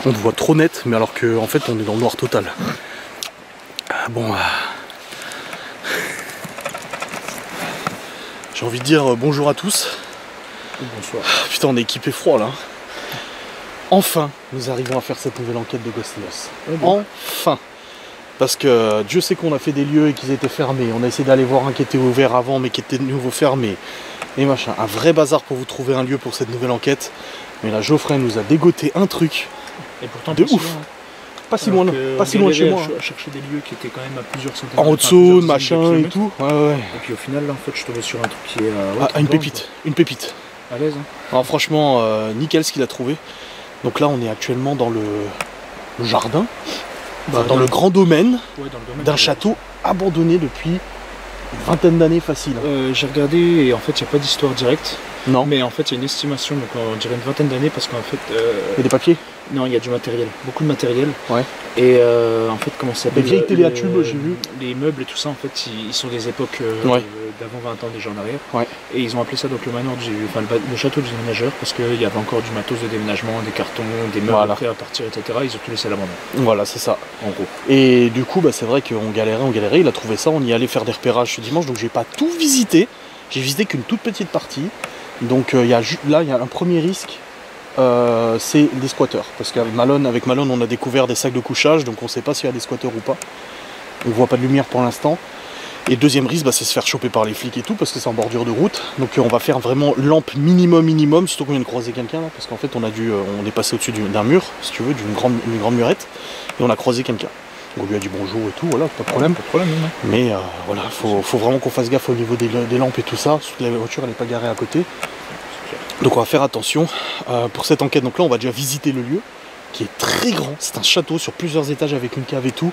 On te voit trop net, mais alors qu'en fait on est dans le noir total. Bon, j'ai envie de dire bonjour à tous. Bonsoir. Putain, on est équipé froid là. Enfin, nous arrivons à faire cette nouvelle enquête de Ghost in Us. Enfin. Parce que Dieu sait qu'on a fait des lieux et qu'ils étaient fermés. On a essayé d'aller voir un qui était ouvert avant mais qui était de nouveau fermé. Et machin. Un vrai bazar pour vous trouver un lieu pour cette nouvelle enquête. Mais là, Geoffrey nous a dégoté un truc. Et pourtant, de ouf. Pas si loin, pas si loin de chez moi. À chercher des lieux qui étaient quand même à plusieurs centaines en haute zone, machin et tout. Ouais, ouais. Et puis au final, là, en fait, je tombais sur un truc qui est. Une pépite. Une pépite. À l'aise. Hein. Alors, franchement, nickel ce qu'il a trouvé. Donc là, on est actuellement dans le jardin. Dans le grand domaine, d'un château abandonné depuis une vingtaine d'années facile. J'ai regardé et en fait il n'y a pas d'histoire directe. Non. Mais en fait il y a une estimation, donc on dirait une vingtaine d'années parce qu'en fait... Il y a des papiers? Non, il y a du matériel, beaucoup de matériel. Ouais. Et en fait comment ça s'appelle? Des vieilles télé à tubes, j'ai vu. Les meubles et tout ça en fait ils sont des époques d'avant 20 ans déjà en arrière. Ouais. Et ils ont appelé ça donc le manoir le château du déménageur parce qu'il y avait encore du matos de déménagement, des cartons, des meubles prêts à partir, etc. Ils ont tout laissé à l'abandon. Voilà, c'est ça. En gros. Et du coup, c'est vrai qu'on galérait, il a trouvé ça, on y allait faire des repérages ce dimanche, donc j'ai pas tout visité. J'ai visité qu'une toute petite partie. Donc là, il y a un premier risque, c'est des squatteurs. Parce qu'avec Malone, on a découvert des sacs de couchage, donc on sait pas s'il y a des squatteurs ou pas. On voit pas de lumière pour l'instant. Et deuxième risque, c'est se faire choper par les flics et tout, parce que c'est en bordure de route. Donc on va faire vraiment lampe minimum, surtout qu'on vient de croiser quelqu'un là, parce qu'en fait on est passé au-dessus d'un mur, si tu veux, d'une grande murette, et on a croisé quelqu'un. On lui a dit bonjour et tout, voilà, pas de problème. Pas de problème, hein. Mais voilà, faut vraiment qu'on fasse gaffe au niveau des lampes et tout ça, surtout que la voiture elle n'est pas garée à côté. Donc on va faire attention pour cette enquête. Donc là on va déjà visiter le lieu, qui est très grand, c'est un château sur plusieurs étages avec une cave et tout.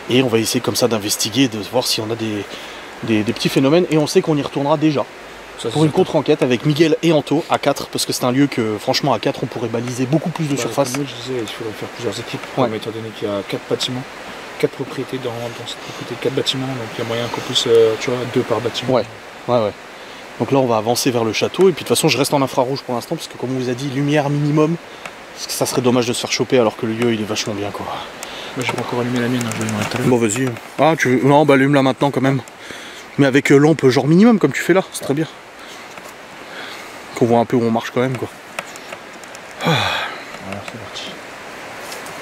Et on va essayer comme ça d'investiguer, de voir si on a des petits phénomènes. Et on sait qu'on y retournera déjà pour une contre-enquête avec Miguel et Anto à 4. Parce que c'est un lieu que franchement à 4 on pourrait baliser beaucoup plus de surface. Comme moi je disais, il faudrait faire plusieurs équipes. Ouais. Étant donné qu'il y a 4 bâtiments, 4 propriétés dans cette propriété, 4 bâtiments. Donc il y a moyen qu'on puisse, tu vois, 2 par bâtiment. Ouais. Donc là on va avancer vers le château. Et puis de toute façon je reste en infrarouge pour l'instant. Parce que comme on vous a dit, lumière minimum. Parce que ça serait dommage de se faire choper alors que le lieu il est vachement bien quoi. Moi j'ai pas encore allumé la mienne, je vais tout à l'heure. Bon vas-y. Ah tu veux. Non allume-la maintenant quand même. Mais avec lampe genre minimum comme tu fais là, c'est très bien. Qu'on voit un peu où on marche quand même quoi. Alors c'est parti.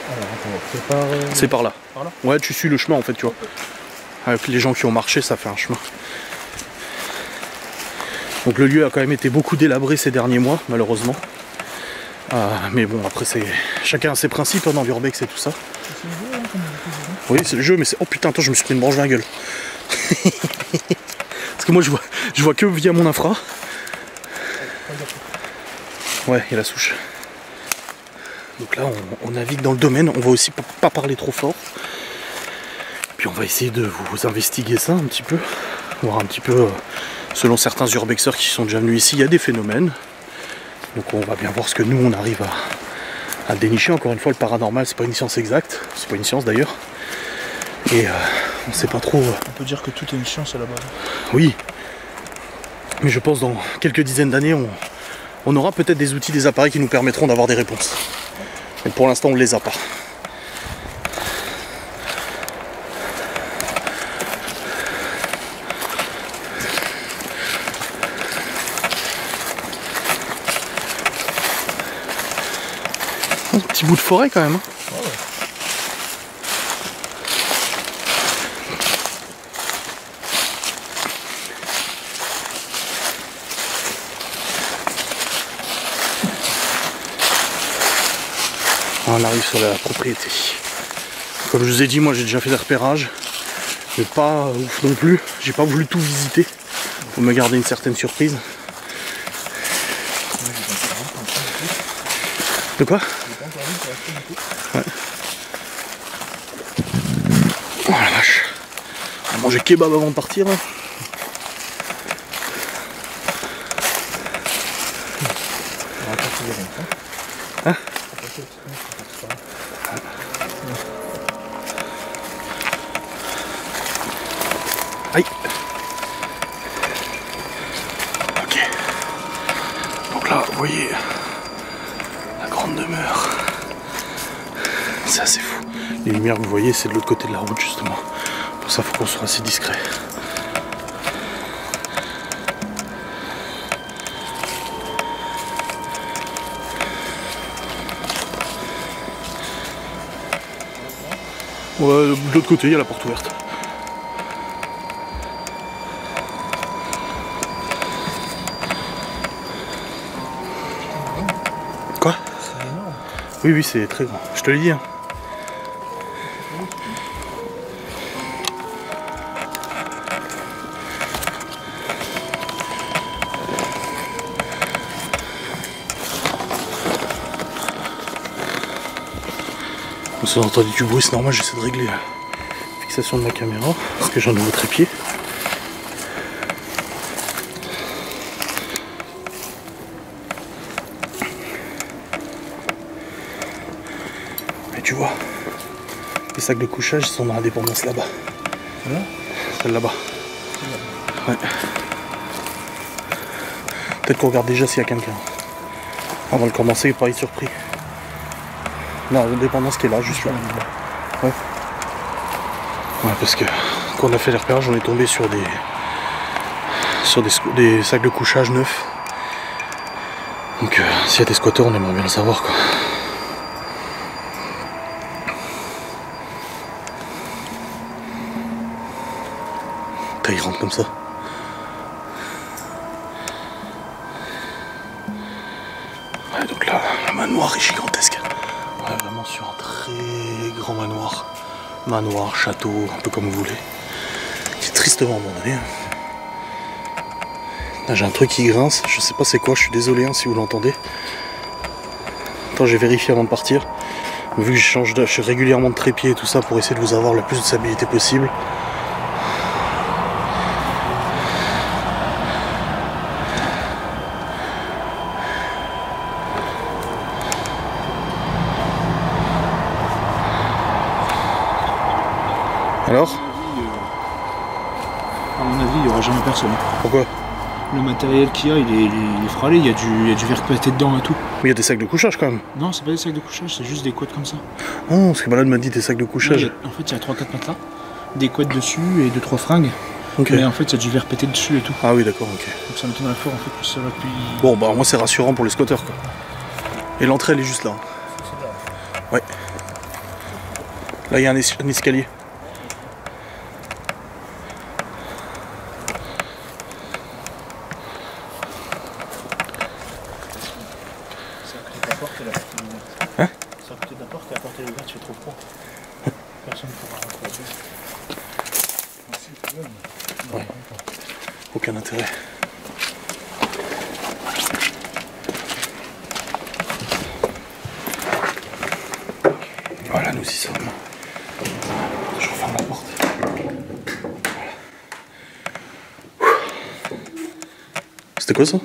Alors attends, on prépare. C'est par là. Par là. Ouais tu suis le chemin en fait tu vois. Avec les gens qui ont marché ça fait un chemin. Donc le lieu a quand même été beaucoup délabré ces derniers mois malheureusement. Mais bon après c'est. Chacun a ses principes dans l'urbex et tout ça. Oui c'est le jeu mais c'est. Oh putain attends je me suis pris une branche dans la gueule. Parce que moi je vois que via mon infra. Ouais il y a la souche. Donc là on navigue dans le domaine, on va aussi pas parler trop fort. Puis on va essayer de vous investiguer ça un petit peu. Voir un petit peu selon certains urbexeurs qui sont déjà venus ici, il y a des phénomènes. Donc on va bien voir ce que nous on arrive à dénicher. Encore une fois le paranormal c'est pas une science exacte, c'est pas une science d'ailleurs. Et on sait pas trop. On peut dire que tout est une science à la base. Oui. Mais je pense dans quelques dizaines d'années on aura peut-être des outils, des appareils qui nous permettront d'avoir des réponses. Mais pour l'instant on ne les a pas. Un petit bout de forêt quand même. Hein. Ouais. On arrive sur la propriété. Comme je vous ai dit, moi j'ai déjà fait des repérages, mais pas ouf non plus. J'ai pas voulu tout visiter pour me garder une certaine surprise. De quoi? Ouais. Oh la vache. On va manger kebab avant de partir. Hein. Hein? Aïe. Ok. Donc là, vous voyez la grande demeure c'est assez fou. Les lumières que vous voyez, c'est de l'autre côté de la route justement. Pour ça, il faut qu'on soit assez discret. Ouais, de l'autre côté, il y a la porte ouverte. Quoi? C'est énorme. Oui, oui, c'est très grand. Je te l'ai dit. Hein. Si vous entendez du bruit, c'est normal, j'essaie de régler la fixation de ma caméra parce que j'ai un nouveau trépied. Mais tu vois, les sacs de couchage ils sont dans la dépendance là-bas. Celle là-bas. Ouais. Peut-être qu'on regarde déjà s'il y a quelqu'un. Avant de commencer, pas être surpris. Non, la dépendance qui est là, juste là. Ouais. Ouais, parce que quand on a fait les repérages, on est tombé sur des sacs de couchage neufs. Donc s'il y a des squatteurs, on aimerait bien le savoir quoi. Putain, ils rentrent comme ça. Ouais, donc là, la manoir est gigantesque. On est vraiment sur un très grand manoir. Manoir, château, un peu comme vous voulez. Qui est tristement abandonné. Là j'ai un truc qui grince, je sais pas c'est quoi, je suis désolé hein, si vous l'entendez. Attends, j'ai vérifié avant de partir. Vu que je suis régulièrement de trépied et tout ça pour essayer de vous avoir le plus de stabilité possible. Alors ? À mon avis, il n'y aura jamais personne. Pourquoi ? Le matériel qu'il y a, il est fralé, il y a du verre pété dedans et tout. Mais il y a des sacs de couchage quand même. Non, c'est pas des sacs de couchage, c'est juste des couettes comme ça. Oh, parce que Malade m'a dit des sacs de couchage. En fait, il y a 3-4 matelas, des couettes dessus et 2-3 fringues. Okay. Mais en fait, il y a du verre pété dessus et tout. Ah oui, d'accord, ok. Donc ça m'étonnerait fort en fait que ça va depuis... Bon, bah moi c'est rassurant pour les squatteurs quoi. Et l'entrée elle est juste là. Ouais. Là il y a un escalier. Hein? C'est à côté de la porte et la porte est ouverte, tu fais trop froid. Personne ne pourra rentrer. Ouais. Aucun intérêt. Voilà, nous y sommes. Je referme la porte. Voilà. C'était quoi ça?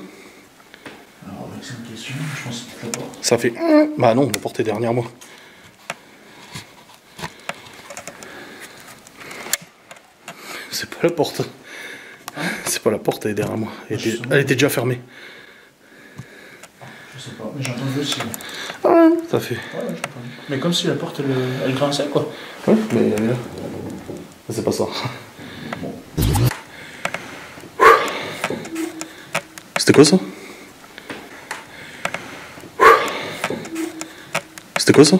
Alors, c'est une question, je pense que c'est la porte. Ça fait... Bah non, la porte est derrière moi. C'est pas la porte. C'est pas la porte, elle est derrière moi. Elle était déjà fermée. Je sais pas, mais j'ai entendu aussi. Ah, ça fait. Ouais, j'ai entendu. Mais comme si la porte, elle grinçait, quoi. Ouais, mais elle est là. C'est pas ça. Bon. C'était quoi ça? C'était quoi ça?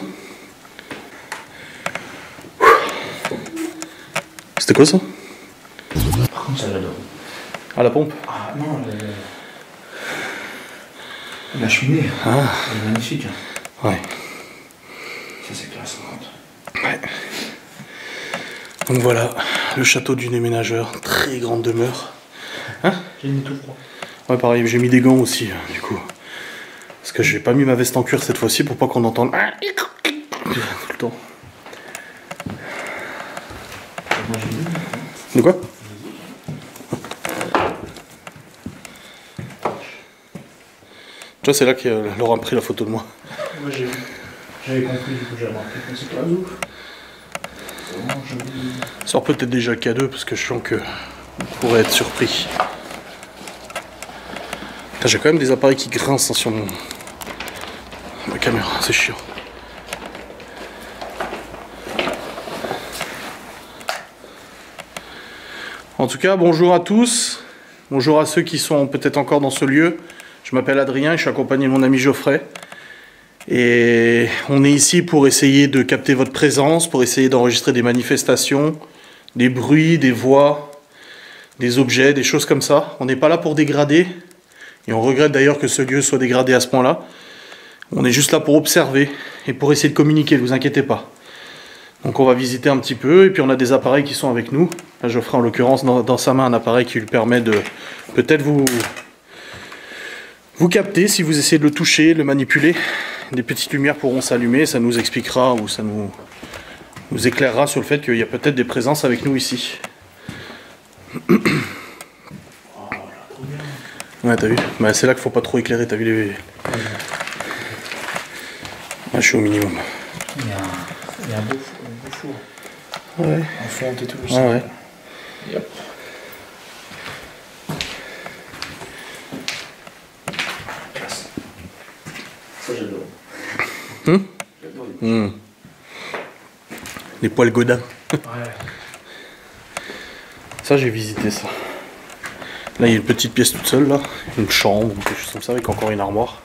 C'était quoi ça? Par contre, ça l'adore. Ah, la pompe? Ah non, la cheminée. Ah. Elle est magnifique. Ouais. Ça, c'est classe, par contre. Ouais. Donc voilà, le château du déménageur, très grande demeure. Hein? J'ai mis tout froid. Ouais, pareil, j'ai mis des gants aussi, du coup. Parce que j'ai pas mis ma veste en cuir cette fois-ci pour pas qu'on entende tout le temps. De quoi? Tu vois, c'est là que Laurent a pris la photo de moi. Moi, j'ai vu. J'avais compris, du coup, j'ai remarqué que c'est pas ouf. Sort peut-être déjà le K2 parce que je sens que on pourrait être surpris. J'ai quand même des appareils qui grincent sur ma caméra, c'est chiant. En tout cas, bonjour à tous. Bonjour à ceux qui sont peut-être encore dans ce lieu. Je m'appelle Adrien et je suis accompagné de mon ami Geoffrey. Et on est ici pour essayer de capter votre présence, pour essayer d'enregistrer des manifestations, des bruits, des voix, des objets, des choses comme ça. On n'est pas là pour dégrader. Et on regrette d'ailleurs que ce lieu soit dégradé à ce point-là. On est juste là pour observer et pour essayer de communiquer, ne vous inquiétez pas. Donc on va visiter un petit peu, et puis on a des appareils qui sont avec nous. Là, Geoffrey en l'occurrence dans sa main un appareil qui lui permet de peut-être vous capter si vous essayez de le toucher, de le manipuler. Des petites lumières pourront s'allumer, ça nous expliquera ou ça nous éclairera sur le fait qu'il y a peut-être des présences avec nous ici. Ouais, t'as vu, bah, c'est là qu'il faut pas trop éclairer, t'as vu les... Ah, je suis au minimum. Il y a un beau four. Ouais. En fonte et tout. Ah ouais. Yep. Classe. Ça j'adore. Les poils Godin. Ouais. Ça j'ai visité ça. Là il y a une petite pièce toute seule là. Une chambre, quelque chose comme ça avec encore une armoire.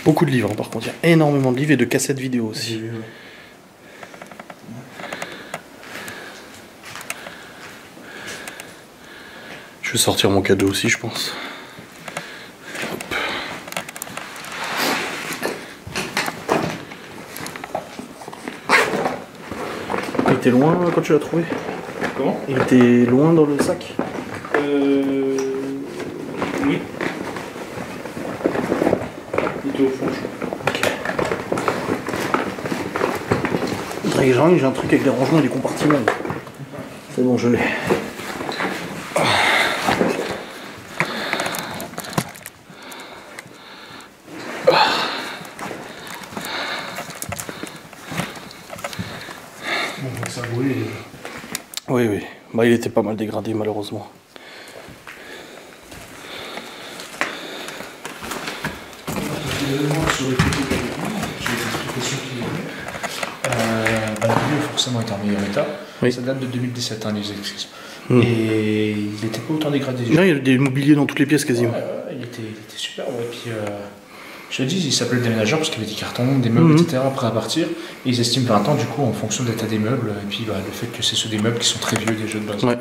Beaucoup de livres, hein, par contre, il y a énormément de livres et de cassettes vidéo aussi. Je vais sortir mon cadeau aussi, je pense. Hop. Il était loin quand tu l'as trouvé? Comment? Il était loin dans le sac? Oui. Au fond, j'ai un truc avec des rangements et des compartiments. C'est bon, je l'ai. Bon, ça brûle. Oui, oui. Bah, il était pas mal dégradé, malheureusement. Sur les photos que j'ai des explications qui le lieu forcément est en meilleur état. Oui. Ça date de 2017, hein, les excuses. Et il n'était pas autant dégradé. Là, il y a des mobiliers dans toutes les pièces quasiment. Il était super. Ouais. Puis, je te dis, il s'appelait le déménageur parce qu'il y avait des cartons, des meubles, etc. prêts à partir. Et ils estiment 20 ans, du coup, en fonction de l'état des meubles. Et puis le fait que c'est ceux des meubles qui sont très vieux déjà de base. Ouais. Et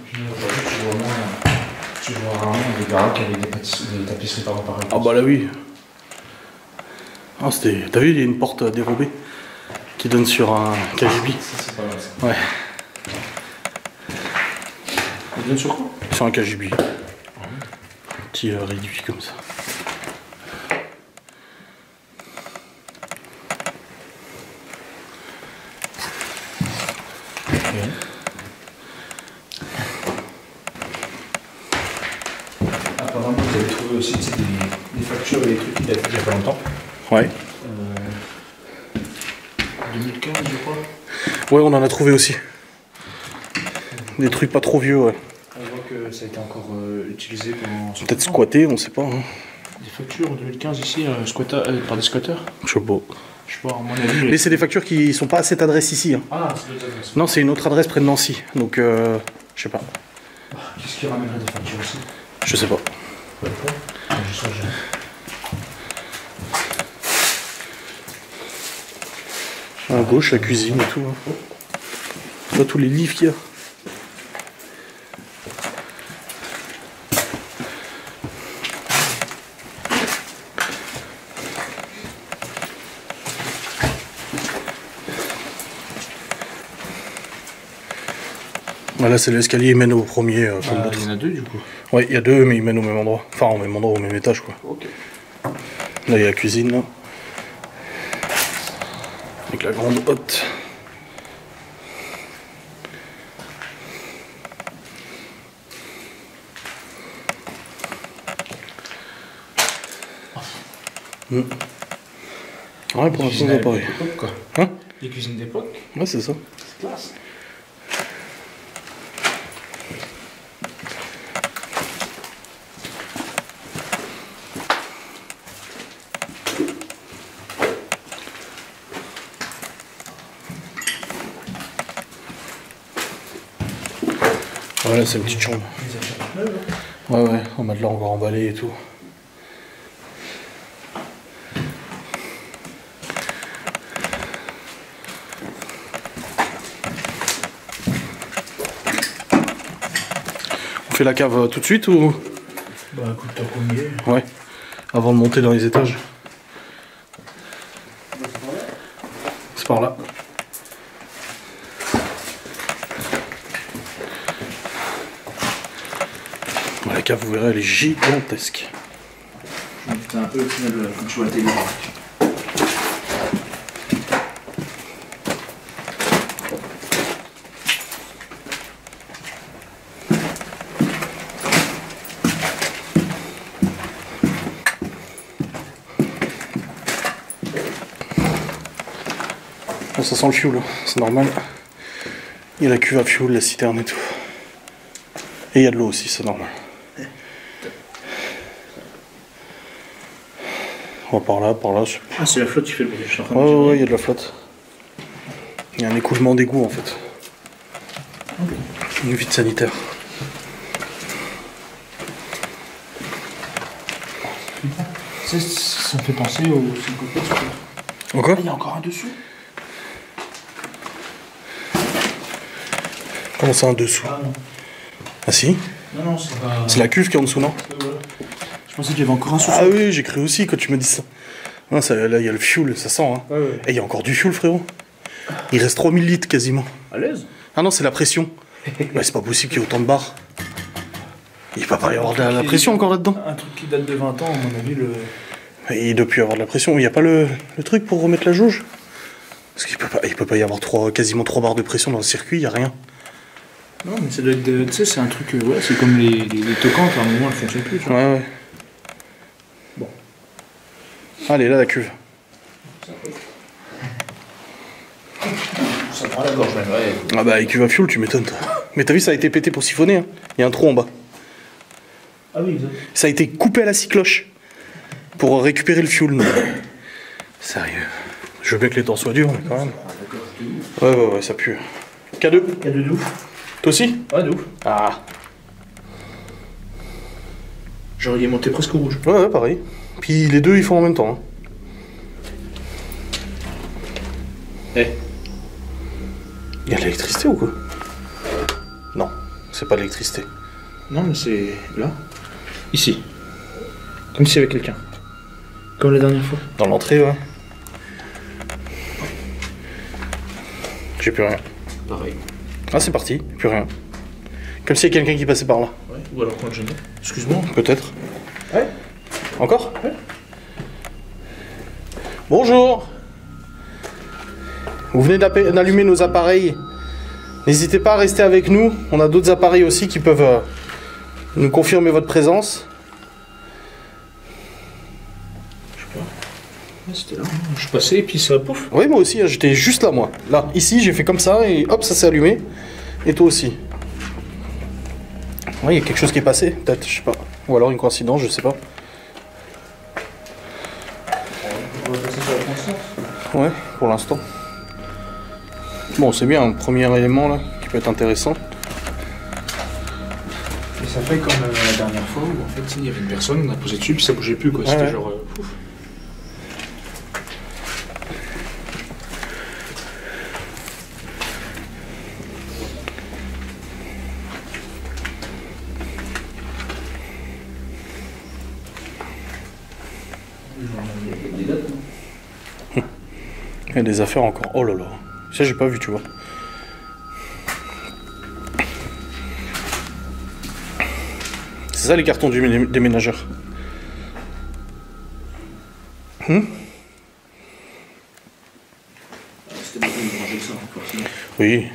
puis tu vois rarement des baraques avec des tapisseries par pareil. Ah bah là oui. Ah, c'était... T'as vu, il y a une porte dérobée qui donne sur un cagibi. Ça c'est pas mal ça. Ouais. Il donne sur quoi? Sur un cagibi. Petit réduit comme ça. Okay. Apparemment, vous avez trouvé aussi des factures et des trucs qui datent d'il y a pas longtemps. Ouais. 2015, je crois. Ouais, on en a trouvé aussi. Des trucs pas trop vieux, ouais. On voit que ça a été encore utilisé pendant... Peut-être squatté, on sait pas. Hein. Des factures en 2015 ici, par des squatteurs. Je sais pas. Je sais pas, à mon avis... Mais c'est des factures qui sont pas à cette adresse ici. Hein. Ah, c'est d'autres adresses. Non, c'est une autre adresse près de Nancy. Donc, je sais pas. Qu'est-ce qui ramènerait des factures aussi? Je sais pas. Pas le point. Je sais jamais. À gauche, la cuisine et tout. Hein. Là, tous les livres qu'il y a. Là, c'est l'escalier, il mène au premier. Il y en a deux du coup. Ouais, il y a deux, mais ils mènent au même endroit. Enfin, au même endroit, au même étage, quoi. Ok. Là, il y a la cuisine, là. Avec la grande hotte. Ouais, pour l'instant, c'est pareil. Hein? Les cuisines d'époque. Ouais, c'est ça. C'est classe. Ouais, là c'est une petite chambre. Ouais, ouais, on matelas encore emballé et tout. On fait la cave tout de suite ou? Bah écoute, t'as combien? Ouais, avant de monter dans les étages. C'est par là. La cave, vous verrez, elle est gigantesque. Putain, un peu au final quand tu vois la télé. Bon, ça sent le fioul, c'est normal. Il y a la cuve à fioul, la citerne et tout. Et il y a de l'eau aussi, c'est normal. On va par là, par là. Ah, c'est la flotte qui fait le bruit, je suis en train de Ouais, ouais, il y a de la flotte. Il y a un écoulement d'égout en fait. Okay. Une vide sanitaire. Ça me fait penser au syncope. Encore? Il y a encore un dessous. Comment ça, un dessous? Ah non. Ah si? Non, non, c'est pas. C'est la cuve qui est en dessous, non? Je pensais qu'il y avait encore un sous. Ah oui, j'ai cru aussi quand tu me dis ça. Non, ça là, il y a le fioul, ça sent. Hein. Ouais, ouais. Et il y a encore du fioul, frérot. Il reste 3000 litres quasiment. À l'aise. Ah non, c'est la pression. Bah, c'est pas possible qu'il y ait autant de barres. Il peut pas y avoir de la pression encore là-dedans. Un truc qui date de 20 ans, à mon avis, le. Et il doit plus y avoir de la pression. Il n'y a pas le truc pour remettre la jauge? Parce qu'il peut pas y avoir quasiment 3 barres de pression dans le circuit, il n'y a rien. Non, mais ça doit être. Tu sais, c'est un truc. Ouais, c'est comme les toquantes, à un moment, elles fonctionnent plus. Tu vois. Ouais, ouais. Bon. Allez, là, la cuve. Ça prend la gorge, même, ouais. Ah bah, avec cuve à fioul, tu m'étonnes, toi. Mais t'as vu, ça a été pété pour siphonner. Hein. Il y a un trou en bas. Ah oui, exact. Ça a été coupé à la scie cloche pour récupérer le fioul. Non. Sérieux. Je veux bien que les temps soient durs, mais quand même. Ouais, ça pue. K2. K2 de ouf. Toi aussi? Ouais, de ouf. Ah. Genre, il est monté presque au rouge. Ouais, pareil. Puis les deux, ils font en même temps. Hein. Eh. Il y a de l'électricité ou quoi? Non, c'est pas de l'électricité. Non, mais c'est là. Ici. Comme s'il y avait quelqu'un. Comme la dernière fois. Dans l'entrée, ouais. J'ai plus rien. Pareil. Ah, c'est parti, plus rien. Comme s'il y a quelqu'un qui passait par là. Ouais. Ou alors quand je gênais. Excuse-moi. Peut-être. Ouais. Encore? Ouais. Bonjour. Vous venez d'allumer nos appareils. N'hésitez pas à rester avec nous. On a d'autres appareils aussi qui peuvent nous confirmer votre présence. Je sais pas. Ouais, c'était là. Je suis passé et puis ça pouf. Oui, moi aussi, j'étais juste là, moi. Là, ici, j'ai fait comme ça et hop, ça s'est allumé. Et toi aussi. Oui, il y a quelque chose qui est passé, peut-être, je sais pas. Ou alors une coïncidence, je sais pas. On va passer sur la conscience. Ouais, pour l'instant. Bon, c'est bien, un premier élément là, qui peut être intéressant. Et ça fait comme la dernière fois où en fait il y avait une personne, on a posé dessus puis ça bougeait plus quoi. C'était Ouais. genre pouf. Il y a des affaires encore. Oh là là. Ça, j'ai pas vu, tu vois. C'est ça les cartons du déménageur. C'était pas de manger ça encore sinon. Oui.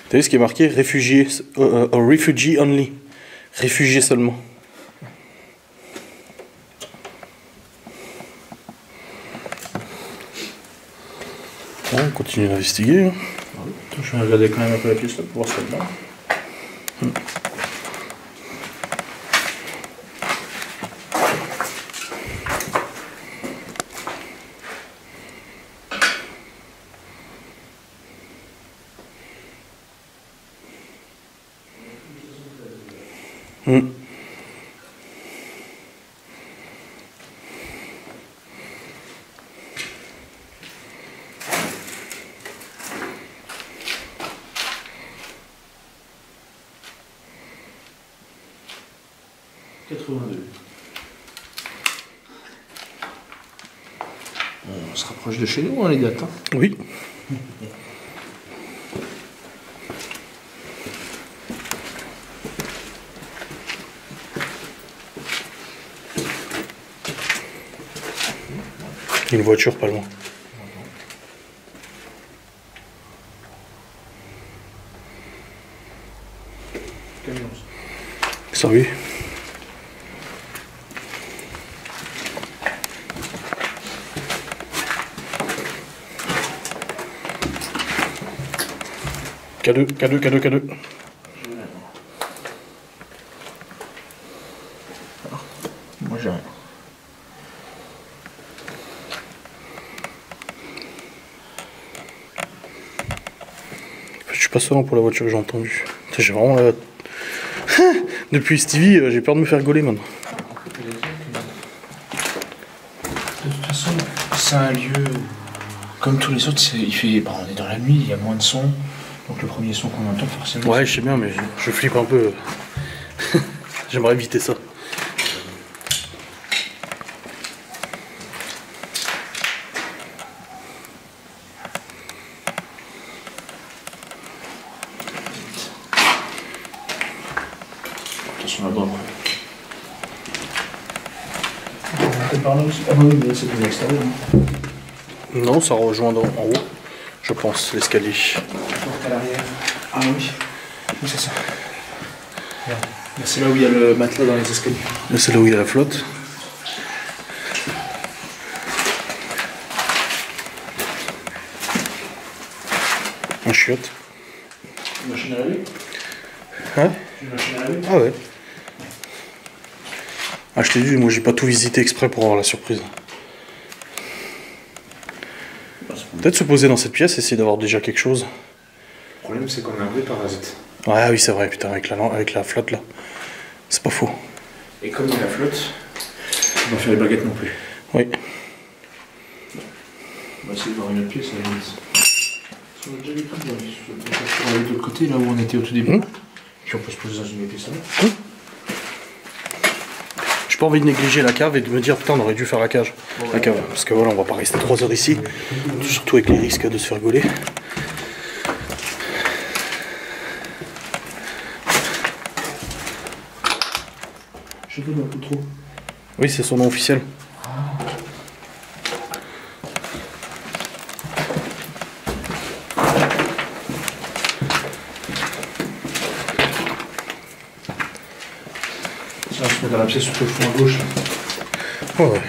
T'as vu ce qui est marqué? Réfugiés. Refugee only. Réfugiés seulement. Bon, on continue d'investiguer. Hein. Attends, je vais regarder quand même un peu la pièce là pour voir ce qu'il y a dedans. Mm. On se rapproche de chez nous, hein, les dates. Hein. Oui. Il y a une voiture pas loin. Ça oui. K2, K2, K2, K2. Moi j'ai rien. Je suis pas seul pour la voiture que j'ai entendue. J'ai vraiment la... Depuis Stevie, j'ai peur de me faire gauler maintenant. De toute façon, c'est un lieu où, comme tous les autres, il fait... Bah, on est dans la nuit, il y a moins de son. Donc le premier son qu'on entend forcément... Ouais, je sais bien, mais je flippe un peu. J'aimerais éviter ça. Attention là-bas. Peut-être par là aussi. Ah oui, mais c'est de l'extérieur. Non, ça rejoint en haut, je pense, l'escalier. Porte à l'arrière. Ah oui. Oui, c'est ça. Regarde. C'est là où il y a le matelas dans les escaliers. Là, c'est là où il y a la flotte. Un chiotte. Une machine à laver. Hein? Une machine à laver. Ah ouais. Ah, je t'ai dit, moi j'ai pas tout visité exprès pour avoir la surprise. Peut-être se poser dans cette pièce, essayer d'avoir déjà quelque chose. Le problème, c'est qu'on a un vrai parasite. Ouais, oui, c'est vrai, putain, avec la flotte là. C'est pas faux. Et comme il y a la flotte, on va faire les baguettes non plus. Oui. On va essayer de voir une autre pièce à la limite. On a déjà vu tout, on va aller de l'autre côté, là où on était au tout début. Puis on peut se poser dans une pièce là. J'ai pas envie de négliger la cave et de me dire putain on aurait dû faire la cage. Ouais, la cave. Parce que voilà, on va pas rester 3 heures ici. Surtout avec les risques de se faire gauler. Je te donne un peu trop. Oui, c'est son nom officiel. Ça va se mettre dans la pièce sur le fond à gauche. Ouais, ouais.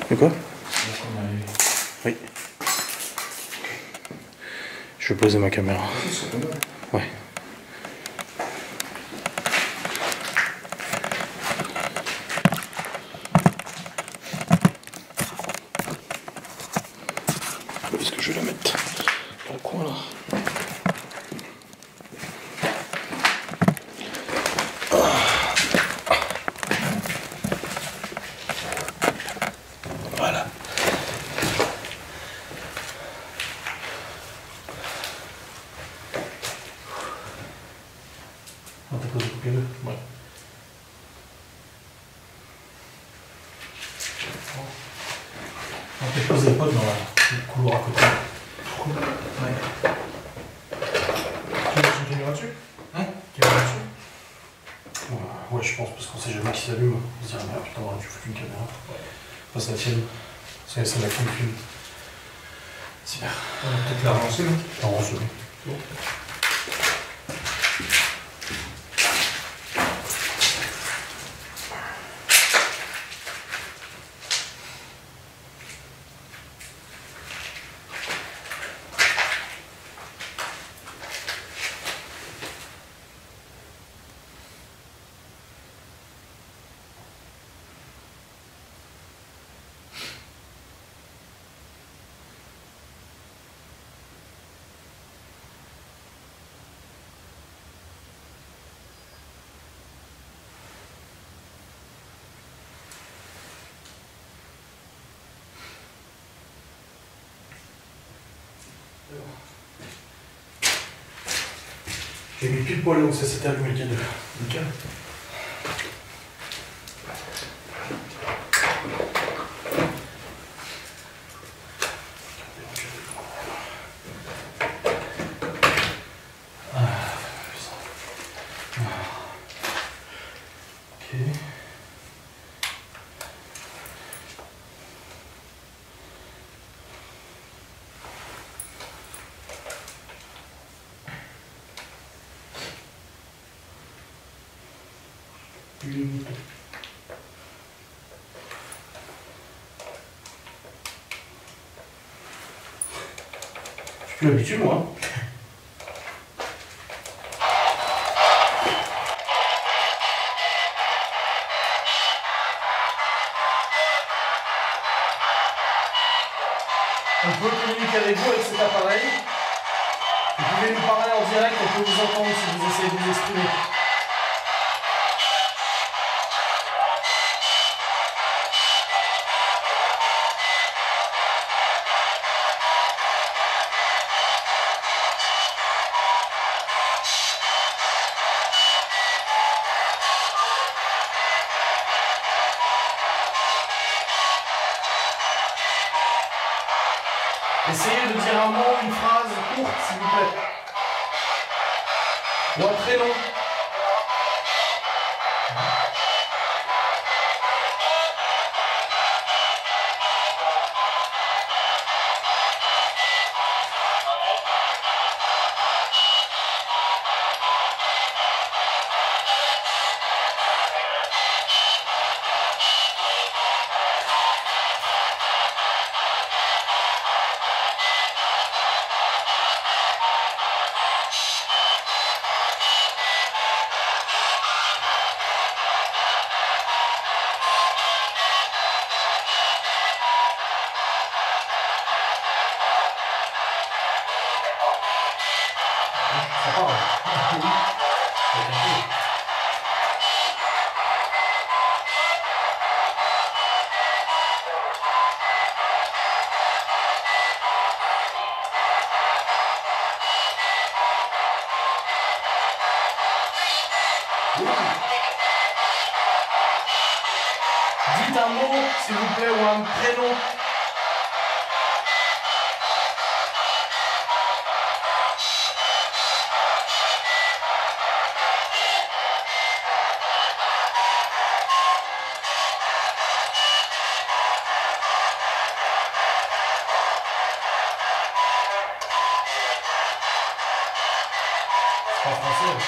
De quoi? Oui. Je vais poser ma caméra. Ouais. Où est-ce que je vais la mettre? Dans le coin là. Voilà. On t'a posé couper deux? Ouais. On t'a posé le pote dans le couloir à côté. Ouais. Tu veux une caméra dessus? Hein? Caméra dessus? Ouais, je pense, parce qu'on sait jamais qui s'allume. On se dit, ah merde, putain, tu fous une caméra. Ouais. Enfin, c'est la tienne. C'est la qui me filme. Super. On va peut-être la relancer, non? Non, c'est bon. Bon. J'ai mis pile poil où ça s'était allumé le K2. Nickel. Je suis plus habitué, moi. On peut communiquer avec vous avec cet appareil. Vous pouvez nous parler en direct, on peut vous entendre si vous essayez de vous exprimer. Essayez de dire un mot, une phrase courte, s'il vous plaît. Ou un prénom. Dites un mot, s'il vous plaît, ou un prénom. En français.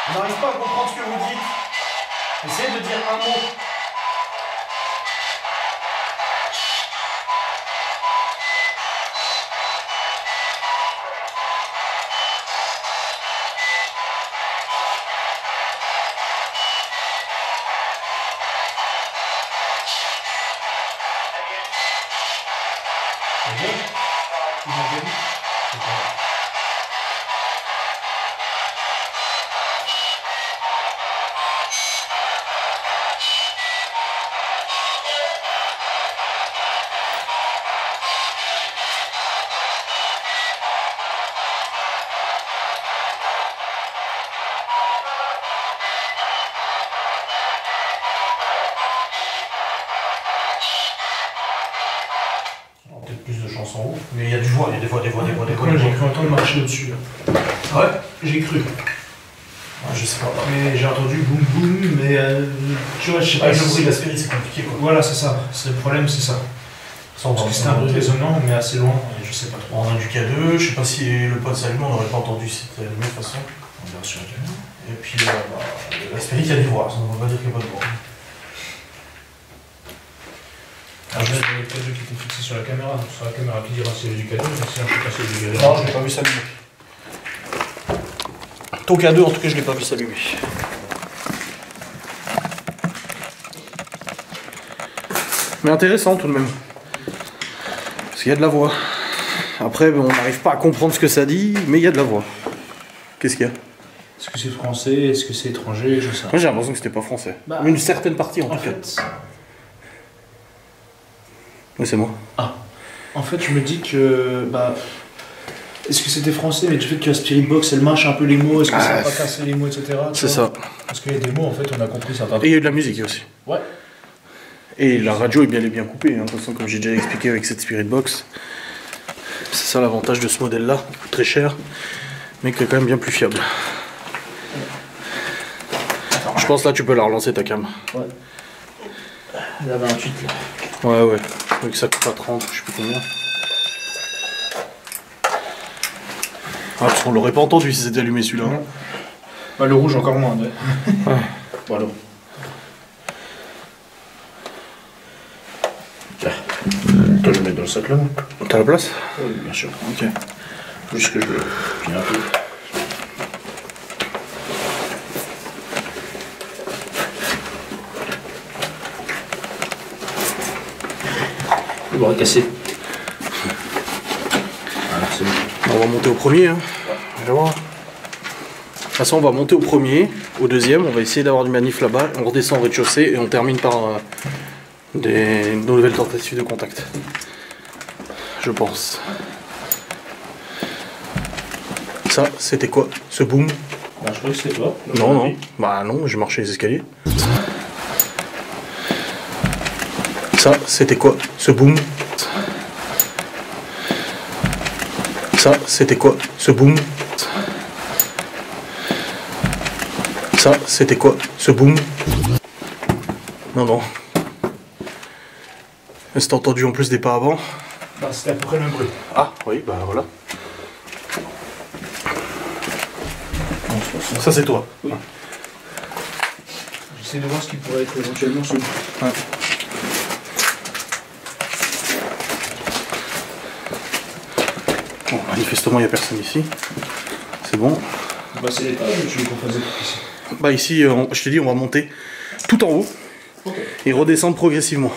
On n'arrive pas à comprendre ce que vous dites. Essayez de dire un mot. C'est bon? Vous m'avez dit? C'est bon. Peut-être plus de chance en haut, mais il y a du voix, il y a des voix. J'ai cru entendre marcher au-dessus là. Ouais, J'ai cru. ouais, je sais pas. Mais j'ai entendu boum boum, mais tu vois, je sais pas. Avec le bruit d'aspérite, c'est compliqué quoi. Voilà, c'est ça. C'est le problème, c'est ça. Ça, on va Parce que c'était un bruit résonnant, mais assez loin, et je sais pas trop. On a du K2, je sais pas si le pod s'allume, on n'aurait pas entendu si c'était allumé de toute façon. On verra sur la caméra. Et puis, la spirit, il y a des voix, ça ne veut pas dire qu'il n'y a pas de voix. Alors, je vais le cadeau qui était fixé sur la caméra, donc sur la caméra qui dira si c'est du cadeau, mais si on peut passer du cadeau. Non, je l'ai pas vu s'allumer. Ton cadeau, en tout cas, je l'ai pas vu s'allumer. Mais intéressant tout de même. Parce qu'il y a de la voix. Après, on n'arrive pas à comprendre ce que ça dit, mais il y a de la voix. Qu'est-ce qu'il y a? Est-ce que c'est français? Est-ce que c'est étranger? Je sais pas. Moi j'ai l'impression que c'était pas français. Bah, une certaine partie en tout cas. Fait... Oui, c'est moi. Ah. En fait, je me dis que... Bah... Est-ce que c'était français, mais du fait que la Spirit Box, elle mâche un peu les mots, est-ce que ça va pas casser les mots, etc. C'est ça. Parce qu'il y a des mots, en fait, on a compris certains trucs. Et il y a de la musique aussi. Ouais. Et la radio est bien coupée, hein. De toute façon, comme j'ai déjà expliqué avec cette Spirit Box. C'est ça l'avantage de ce modèle-là, qui coûte très cher, mais qui est quand même bien plus fiable. Attends. Je pense là tu peux la relancer ta cam. Ouais. La 28 là. Ouais. Donc ça coûte à 30, je sais plus combien. Ah, parce qu'on l'aurait pas entendu si c'était allumé celui-là. Bah, le rouge encore moins. Ouais. Voilà. Tiens. Toi, je vais mettre dans le sac là. T'as la place? Oui, bien sûr. Ok. Juste que je le plie un peu. Il va casser. Voilà, c'est bon. On va monter au premier. Hein. Je vais voir. De toute façon, on va monter au premier. Au deuxième, on va essayer d'avoir du manif là-bas. On redescend au rez-de-chaussée et on termine par des nouvelles tentatives de contact. Je pense. Ça, c'était quoi? Ce boom? Bah, je crois que c'était toi. Non. Bah non, j'ai marché les escaliers. Ça, c'était quoi? Ce boom? Ça, c'était quoi? Ce boom? Ça, c'était quoi? Ce boom? Non. Est-ce que t'as entendu en plus des pas avant? Bah, c'était à peu près le même bruit. Ah, oui, bah voilà. Ça, c'est toi. Oui. J'essaie de voir ce qui pourrait être éventuellement celui. Ouais. Bon, manifestement, il n'y a personne ici. C'est bon. Bah, c'est l'étage, je veux qu'on fasse ici. Bah, ici, je te dis, on va monter tout en haut et redescendre progressivement.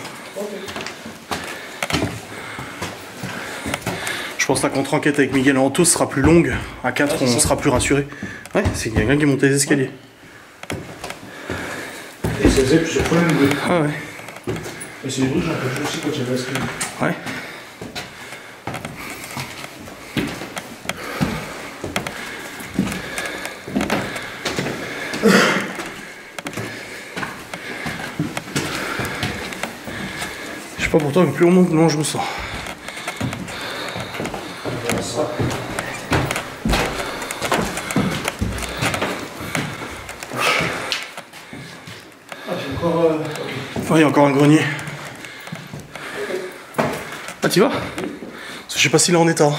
Je pense que la contre-enquête avec Miguel et Anto sera plus longue. À 4, on sera plus rassuré. Ouais, c'est quelqu'un qui monte les escaliers. Et ça faisait plusieurs fois le même bruit. Ah ouais. Et c'est des bruits que j'ai entendu aussi quand j'avais l'escalier. Ouais. Je sais pas pour toi, mais plus on monte, moins je me sens. Ouais, il y a encore un grenier. Ah, t'y vas? Parce que je sais pas s'il est en état.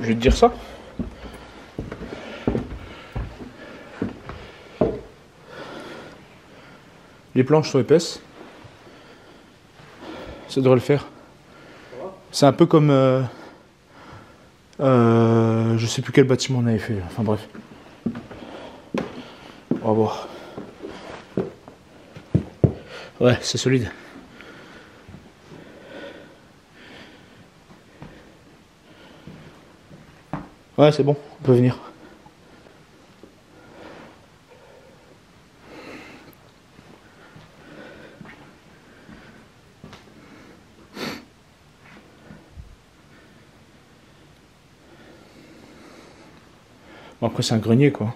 Je vais te dire ça. Les planches sont épaisses. Ça devrait le faire. C'est un peu comme... je sais plus quel bâtiment on avait fait. Enfin bref. On va voir. Ouais, c'est solide. Ouais, c'est bon, on peut venir. Bon, après, c'est un grenier, quoi.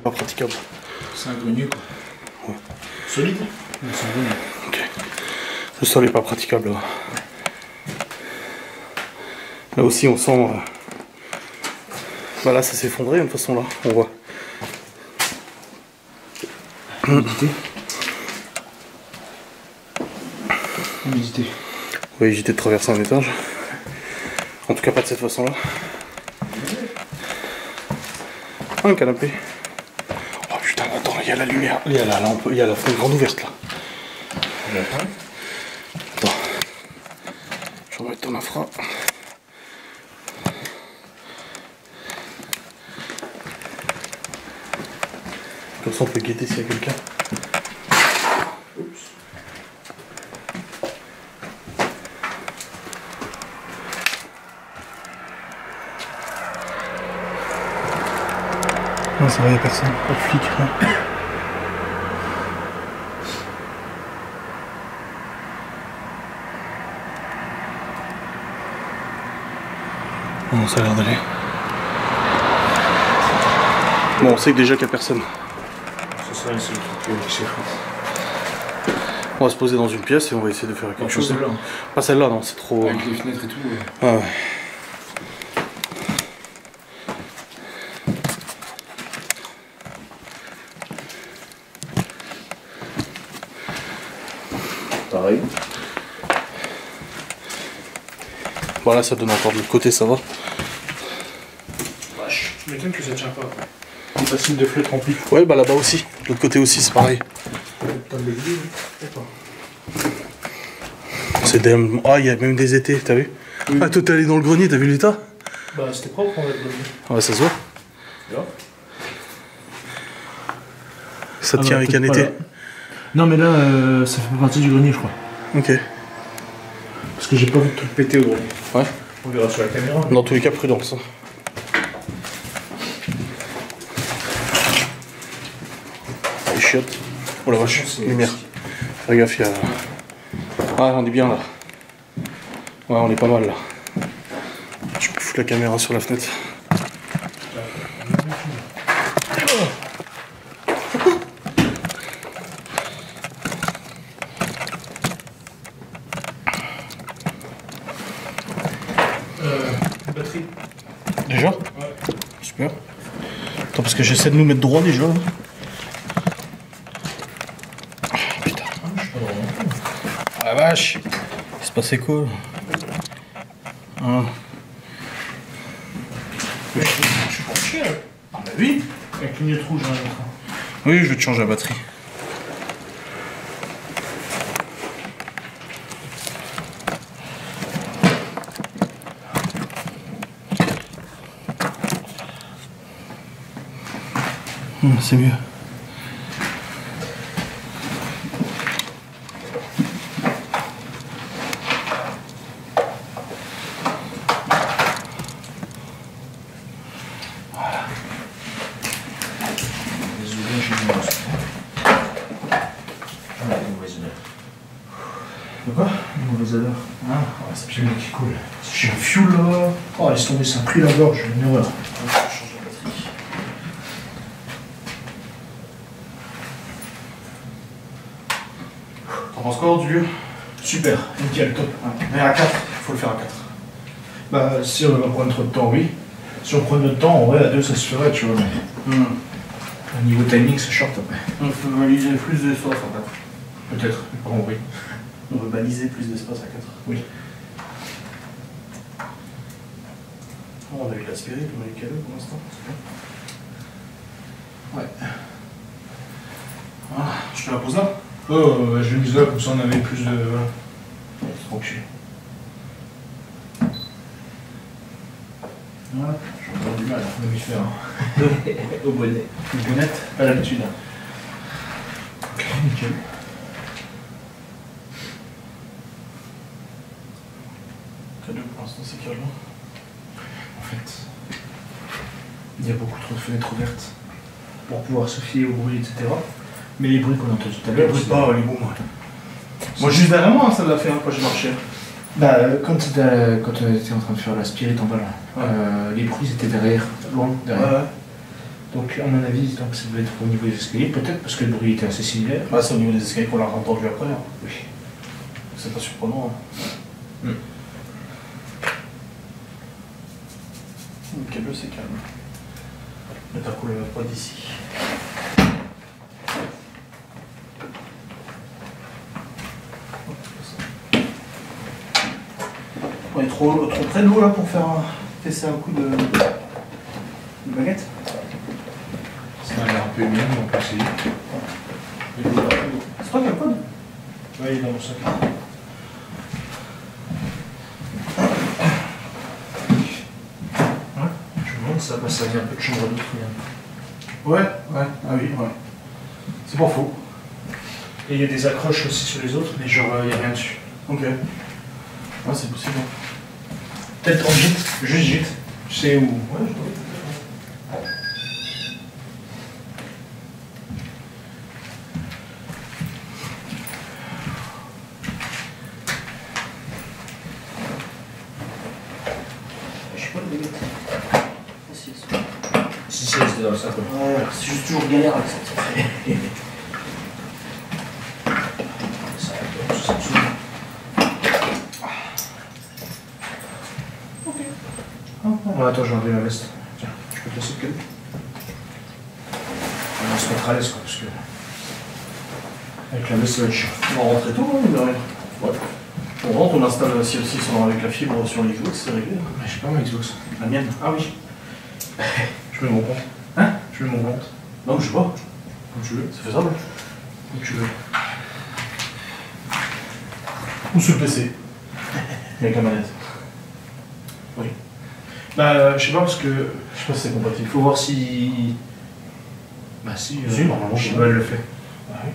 Pas praticable. C'est un grenier, quoi. Ouais. Solide? Ouais, c'est un grenier. Ok. Le sol est pas praticable là. Là aussi on sent Bah là ça s'est effondré de toute façon là, on voit. Humidité. Humidité. Oui, j'étais de traverser un étage. En tout cas pas de cette façon là. Un canapé. Oh putain, attends, il y a la lumière. Il y a la lampe, il y a la fenêtre grande ouverte là. Attends. Je vais remettre ton infra. Comme ça on peut guetter s'il y a quelqu'un. Oups. Non, ça va, y'a personne. Pas de flic, rien. Bon, ça a l'air d'aller. Bon, on sait que déjà qu'il n'y a personne. C'est le truc qui s'effondre. On va se poser dans une pièce et on va essayer de faire quelque chose. Celle-là. Pas celle-là, non, c'est trop. Avec les fenêtres et tout. Ah ouais. Pareil. Bon, là, ça donne encore de l'autre côté, ça va. Wesh, tu m'étonnes que ça tient pas. Il est facile de fenêtre rempli. Ouais, bah là-bas aussi. De l'autre côté aussi, c'est pareil. C'est des... Ah, il y a même des étés, t'as vu? Oui. Ah, toi, t'es allé dans le grenier, t'as vu l'état? Bah, c'était propre, on va le grenier. Ouais, ça se voit. Là. Ça tient avec un été. Non, mais là, ça fait pas partie du grenier, je crois. Ok. Parce que j'ai pas vu de truc péter au grenier. Ouais. On verra sur la caméra. Dans tous les cas, prudence. Les chiottes. Oh la vache, lumière. Fais gaffe, il y a... Ah, on est bien là. Ouais, on est pas mal là. Je peux foutre la caméra sur la fenêtre. Batterie. Déjà? Ouais. Super. Attends, parce que j'essaie de nous mettre droit déjà. Putain. Ah la vache. Il se passait quoi? Ah. Je suis branché là. Ah bah oui. Avec clignote rouge dans l'écran. Oui, je vais te changer la batterie. C'est mieux. Voilà. Les odeurs, j'ai mis dans ce les mauvaises odeurs. De quoi? Les mauvaises odeurs. Ah, ouais, c'est bien qui coule. J'ai un fioul là. Oh, laisse tomber, ça a pris la gorge, une horreur. T'en penses quoi du lieu? Super, nickel, top. Mais à 4, il faut le faire à 4. Bah, si on va prendre trop de temps, oui. Si on prend notre temps, en vrai, à 2, ça se ferait, tu vois. Mais... Au niveau timing, c'est short après. On peut baliser plus d'espace à 4. Peut-être, mais pas compris. On veut baliser plus d'espace à 4. Oui. Oh, on a eu l'aspiré, on a eu calé pour l'instant. Ouais. Ah, je te la pose là? Oh, je l'ai mise là, comme ça on avait plus de... Voilà. C'est tranquille. Voilà, j'ai encore du mal à m'y faire. Au bonnet. Une bonnette? Pas l'habitude. Ok, nickel. Cadeau pour l'instant, c'est calme. En fait, il y a beaucoup trop de fenêtres ouvertes pour pouvoir se fier au bruit, etc. Mais les bruits qu'on a entendus tout à l'heure... Les booms, ouais. Moi, juste derrière moi, ça l'a fait quand j'ai marché. Bah, quand tu étais en train de faire la spirit en bas là, les bruits étaient derrière, loin derrière. Ouais. Donc, à mon avis, donc, ça devait être au niveau des escaliers, peut-être parce que le bruit était assez similaire. Bah, c'est au niveau des escaliers qu'on l'a entendu après. Hein. Oui. C'est pas surprenant. Hein. Le câble, c'est calme. Je vais faire couler ma poêle d'ici. On est trop près de l'eau là pour faire fesser un coup de baguette. Ça a l'air un peu humide, on peut essayer. C'est toi qui as le code? Ouais, il est dans mon sac. Ouais, je me demande si ça va pas servir un peu de chambre d'eau. Ouais, ah oui, ouais. C'est pas faux. Et il y a des accroches aussi sur les autres, mais genre il n'y a rien dessus. Ok. Ouais, c'est possible. Peut-être en gîte, juste gîte. Tu sais où? Ouais, je vois. Je sais pas les baguettes. Si, c'était dans le sac. Ouais, c'est juste toujours galère avec ça. Ça va, ça me saoule. Ouais, attends, j'ai enlevé ma veste. Tiens, je peux te laisser le cadeau. On va se mettre à l'aise, quoi, parce que. Avec la veste, ça va être chiant. On va rentrer tôt, hein, mine de rien. Ouais. On rentre, on installe si aussi avec la fibre sur les Xbox, c'est réglé. Mais je sais pas, ma Xbox. La mienne. Ah oui. Je mets mon compte. Hein? Je mets mon compte. Non, je sais pas. Comme tu veux. C'est faisable. Comme tu veux. Ou sur le PC. Avec la manette. Oui. Bah, je sais pas, parce que. Je sais pas si c'est compatible. Il faut voir si. Bah, si. Si, normalement, je sais pas, elle le fait. Ah oui.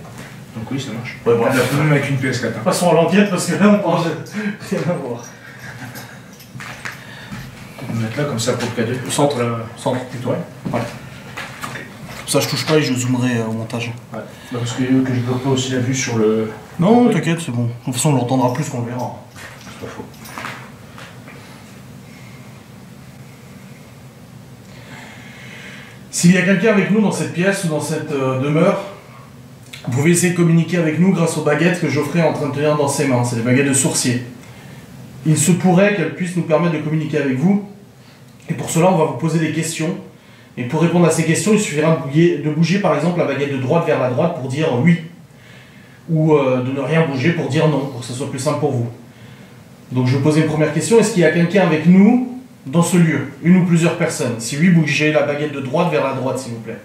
Donc, oui, ça marche. Ouais, Elle bref. l'a fait même avec une PS4. Hein. Passons à l'enquête parce que là on parle de rien à voir. On va mettre là comme ça pour le cadeau. Le centre. Centre plutôt. Ouais. Ouais. Comme ça je touche pas et je zoomerai au montage. Ouais. Bah, parce que je bloque pas aussi la vue sur le. Non, t'inquiète, c'est bon. De toute façon on l'entendra plus qu'on le verra. C'est pas faux. S'il y a quelqu'un avec nous dans cette pièce ou dans cette demeure, vous pouvez essayer de communiquer avec nous grâce aux baguettes que Geoffrey est en train de tenir dans ses mains. C'est des baguettes de sourcier. Il se pourrait qu'elles puissent nous permettre de communiquer avec vous. Et pour cela, on va vous poser des questions. Et pour répondre à ces questions, il suffira de bouger par exemple la baguette de droite vers la droite pour dire oui. Ou de ne rien bouger pour dire non, pour que ce soit plus simple pour vous. Donc je vais vous poser une première question. Est-ce qu'il y a quelqu'un avec nous dans ce lieu? Une ou plusieurs personnes? Si oui, bougez la baguette de droite vers la droite, s'il vous plaît.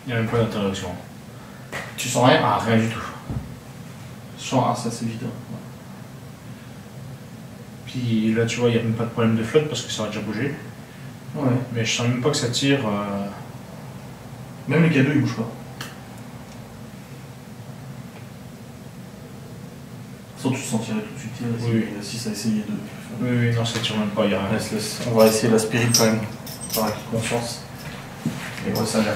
Il n'y a même pas d'interaction. Tu sens rien? Ah, rien du tout. Je sens, ah, ça c'est évident. Puis là, tu vois, il n'y a même pas de problème de flotte parce que ça a déjà bougé. Ouais. Mais je sens même pas que ça tire. Même les cadeaux ils bougent pas. Sans tu sentirais tout de suite Oui. si ça essayait de. Oui, non, ça tire même pas, il n'y a rien. Laisse. On va essayer la spirit quand même. Par acquis de conscience. Et ouais, ça a l'air.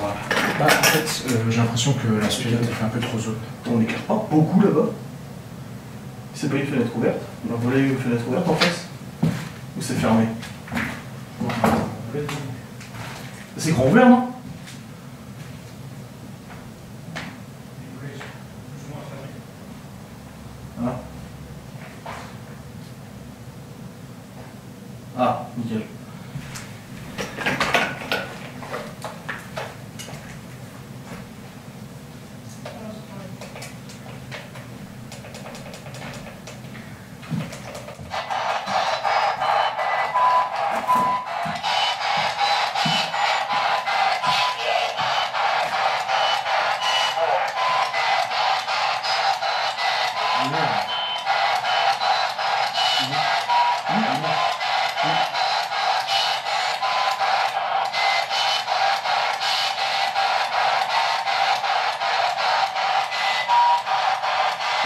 Bah, en fait, j'ai l'impression que la spirit elle fait un peu trop zone. On n'écarte pas beaucoup là-bas. C'est pas une fenêtre ouverte. On a volé une fenêtre ouverte en face. Ou c'est fermé? C'est grand ouvert, non? Ah. Ah, nickel.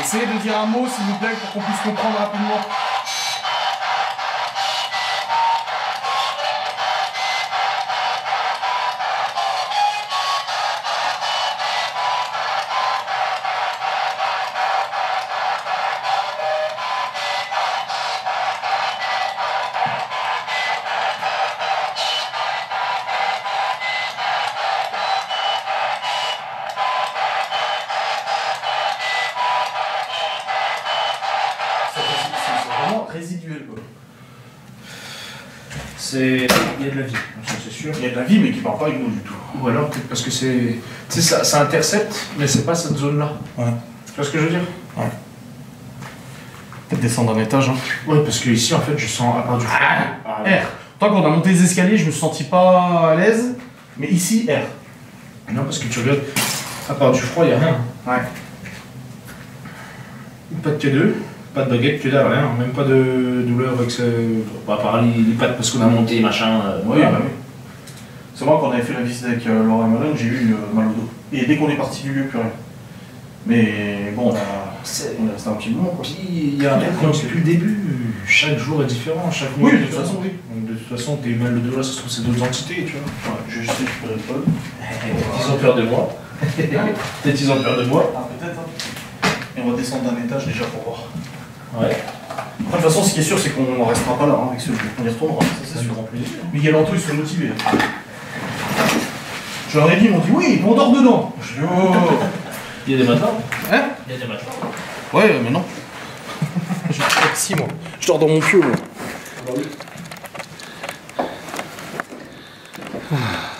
Essayez de dire un mot, s'il vous plaît, pour qu'on puisse comprendre rapidement. vraiment résiduel quoi. Il y a de la vie, c'est sûr. Il y a de la vie mais qui parle pas avec nous du tout. Ou alors peut-être parce que c'est. Tu sais, ça intercepte, mais c'est pas cette zone-là. Ouais. Tu vois ce que je veux dire? Ouais. Peut-être descendre d'un étage. Hein. Ouais, parce que ici en fait je sens à part du froid. R. Tant qu'on a monté les escaliers, je me suis senti pas à l'aise. Mais ici, R. Non, parce que tu regardes, à part du froid, il n'y a rien. Ouais. Pas de T2, pas de baguette, que dalle, rien. Même pas de douleur avec ce. À part les pattes parce qu'on a monté, machin. Oui, bah oui. C'est moi quand on avait fait la visite avec Laura et Malin, j'ai eu mal au dos. Et dès qu'on est parti du lieu, plus rien. Mais bon, on est resté un petit moment quoi. Puis il y a un truc depuis le début, chaque jour est différent, chaque nuit. Oui, est de toute différent. façon, oui. Donc de toute façon, t'es mal le dos là, ça se trouve c'est d'autres entités, tu vois. Ouais, j'ai juste récupéré le pod. Ils ont peur de moi. Peut-être ils ont peur de moi. Ah, peut-être, hein. Et on va descendre d'un étage déjà pour voir. Ouais. Après, de toute façon, ce qui est sûr, c'est qu'on ne restera pas là hein, avec ce jeu. On y retournera, ça c'est sûr. Miguel Anto, ils sont motivés. Hein. Je leur ai dit, ils m'ont dit oui, on dort dedans. Je dis oh. Il y a des matelas. Hein? Il y a des matelas. Ouais, mais non. Je dors ici, moi. Je dors dans mon pieu, moi. Bah oui.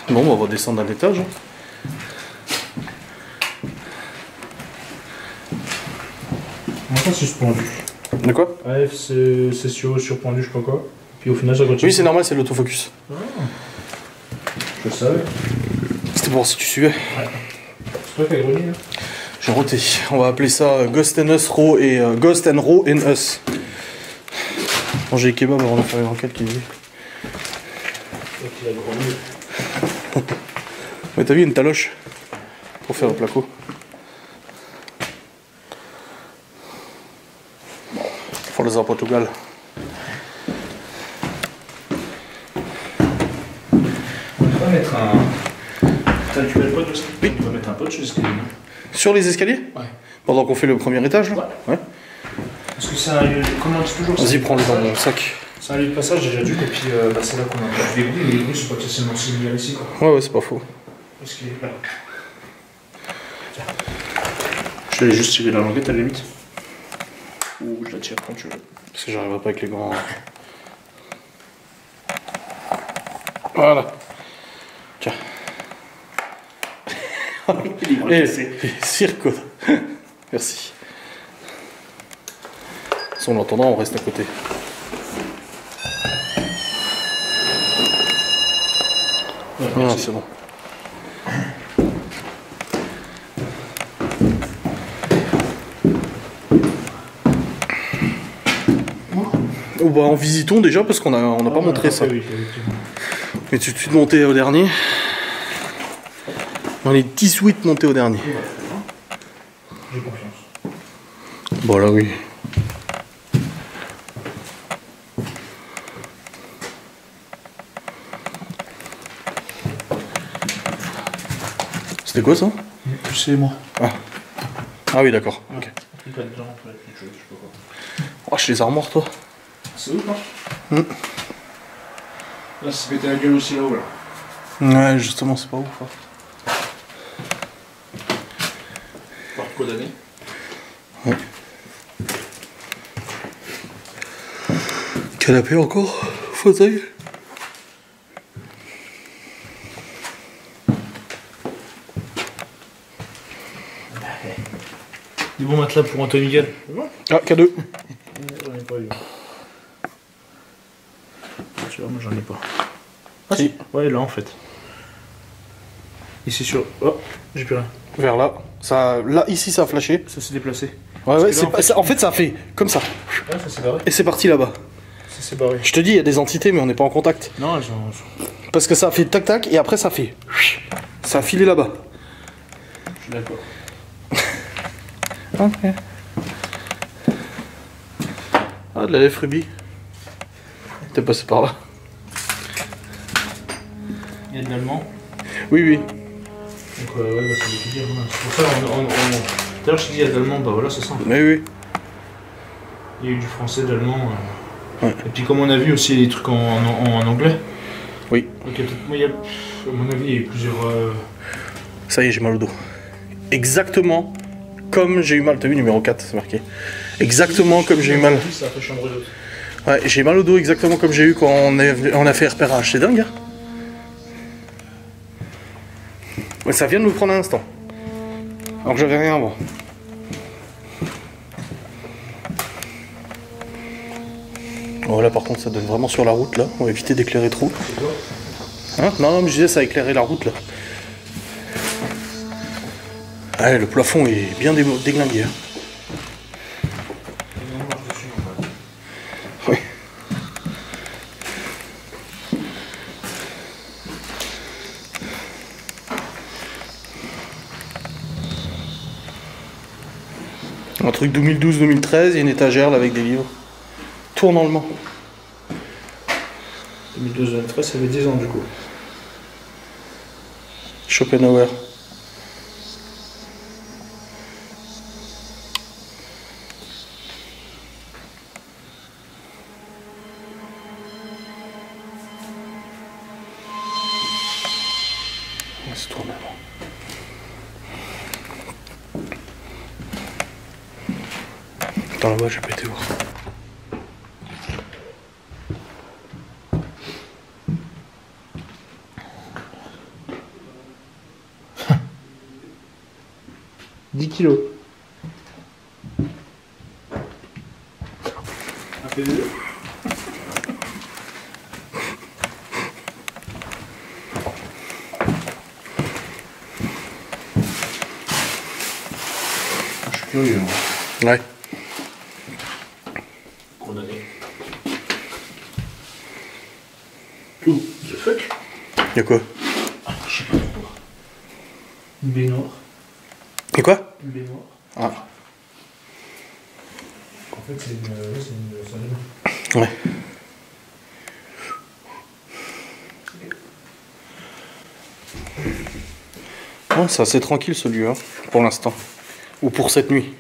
Bon, on va redescendre d'un étage. Moi, ça, c'est suspendu. De quoi? AF, c'est surpendu, je sais pas quoi. Puis au final, ça continue. Oui, c'est normal, c'est l'autofocus. Ah. Je le savais. C'était pour voir si tu suivais. Ouais. C'est toi qui as grogné, là? J'ai roté. On va appeler ça Ghost and Us Raw et Ghost and Raw and Us. Manger les kebabs avant de faire une enquête qui dit. Donc il a grogné. Mais t'as vu une taloche pour faire le placo. Pour les Portugal. On va mettre un. T'as récupéré le pot aussi? Oui. On va mettre un pot sur l'escalier. Sur les escaliers? Ouais. Pendant qu'on fait le premier étage là? Ouais. Parce que c'est un lieu. Comment on dit toujours? Vas-y, prends-le dans mon sac. C'est un lieu de passage déjà d'une, et puis c'est là qu'on a des bruits, mais les bruits sont pas facilement similaires ici quoi. Ouais, ouais, c'est pas faux. Parce qu'il est là. Tiens. Je vais juste tirer la languette à la limite. Ou je la tire quand tu veux. Parce que j'arriverai pas avec les grands. Voilà. Tiens. Et cirque. Merci. Si on l'entendra, on reste à côté. Ouais, ah, c'est bon. Oh bah en visitons déjà parce qu'on n'a pas montré ça. Oui, Mais tout de suite monté au dernier. On est 18 montés au dernier. j'ai confiance. Bon là oui. C'était quoi ça? C'est moi. Ah. Ah oui d'accord. Ok. Oh, chez les armoires toi. C'est ouf, hein? Là, ça pété la gueule aussi là-haut, là. Ouais, justement, c'est pas ouf. Hein. Par quoi d'année? Ouais. Canapé encore? Fauteuil? Du bon matelas pour Anthony Miguel. Ah, K2. J'en ai pas eu. Tu vois, moi j'en ai pas. Ah si. Ouais, là en fait. Ici sur. Oh, j'ai plus rien. Vers là. Ça, là, ici, ça a flashé. Ça s'est déplacé. Ouais, ouais, que là, en fait, ça a fait comme ça. Ouais, ça s'est barré. Et c'est parti là-bas. Ça s'est barré. Je te dis, il y a des entités, mais on n'est pas en contact. Non, elles ont. Parce que ça a fait tac-tac, et après, ça a fait. Ça a filé là-bas. Je suis d'accord. Ok. Ah, de la lèvre rubis. T'es passé par là. Il y a de l'allemand. Oui, oui. Donc, ouais, bah, ça veut tout dire. Hein. C'est pour ça, tout à l'heure, je t'ai dit, il y a de l'allemand, bah voilà, c'est ça. Oui, oui. Il y a eu du français, de l'allemand. Ouais. Et puis, comme on a vu aussi, il y a des trucs en anglais. Oui. Donc, il y a peut-être. Moi, il y a. À mon avis, il y a eu plusieurs. Ça y est, j'ai mal au dos. Exactement comme j'ai eu mal. T'as vu, numéro 4, c'est marqué. Exactement comme j'ai eu mal. Ça fait chambre d'hôte. Ouais, j'ai mal au dos exactement comme j'ai eu quand on a fait repérage. C'est dingue, hein? Ouais, ça vient de nous prendre un instant. Alors que j'avais rien avant. Oh là par contre ça donne vraiment sur la route là. On va éviter d'éclairer trop. Hein? Non, non mais je disais ça a éclairé la route là. Ouais, le plafond est bien déglingué. Hein. Ouais. Un truc 2012-2013, il y a une étagère là avec des livres. Tout en allemand. 2012-2013, ça fait 10 ans du coup. Schopenhauer. C'est tout en allemand. Attends là-bas, j'ai pas été voir. $10 kilos. Un peu de... Je suis curieux. Ouais. Condamné. Ouh, the fuck? Y'a quoi? Je sais pas trop. Une baignoire. Et quoi? Une baignoire. Ah. En fait, c'est une salle de bain. Ouais. Bon, c'est assez tranquille ce lieu, hein, pour l'instant. Ou pour cette nuit.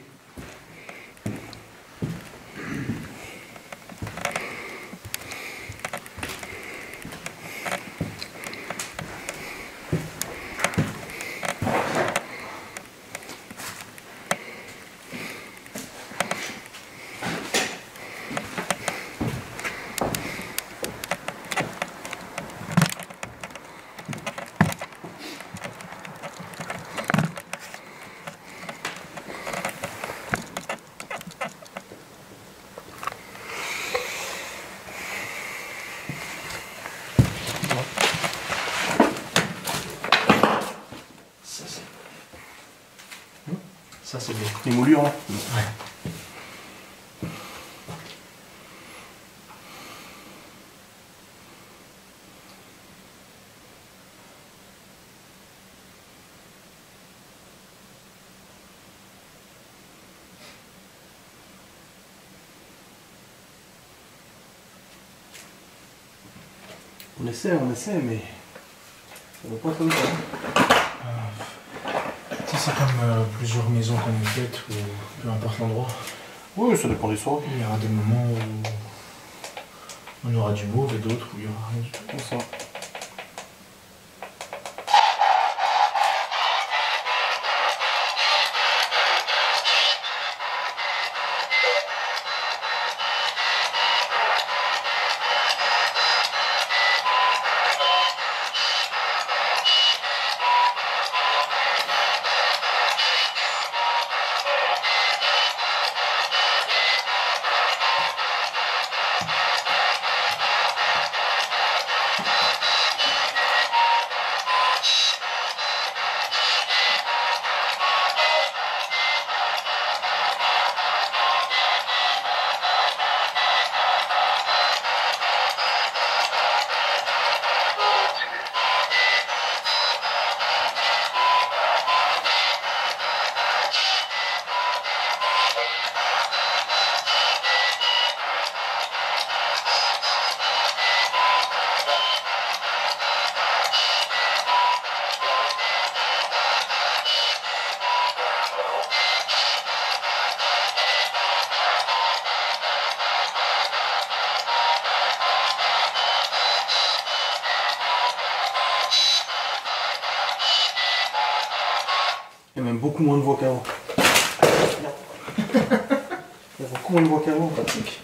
Ça, c'est bien. Les moulures là? Ouais. On essaie, mais ça va pas comme ça. Ça, c'est comme plusieurs maisons qu'on est faites, ou peu importe l'endroit. Oui, ça dépend des soirs. Il y aura des moments où on aura du mauve et d'autres où il y aura rien du tout. Comme ça. Il y a même beaucoup moins de voix qu'avant. beaucoup moins de voix qu'avant, pratique.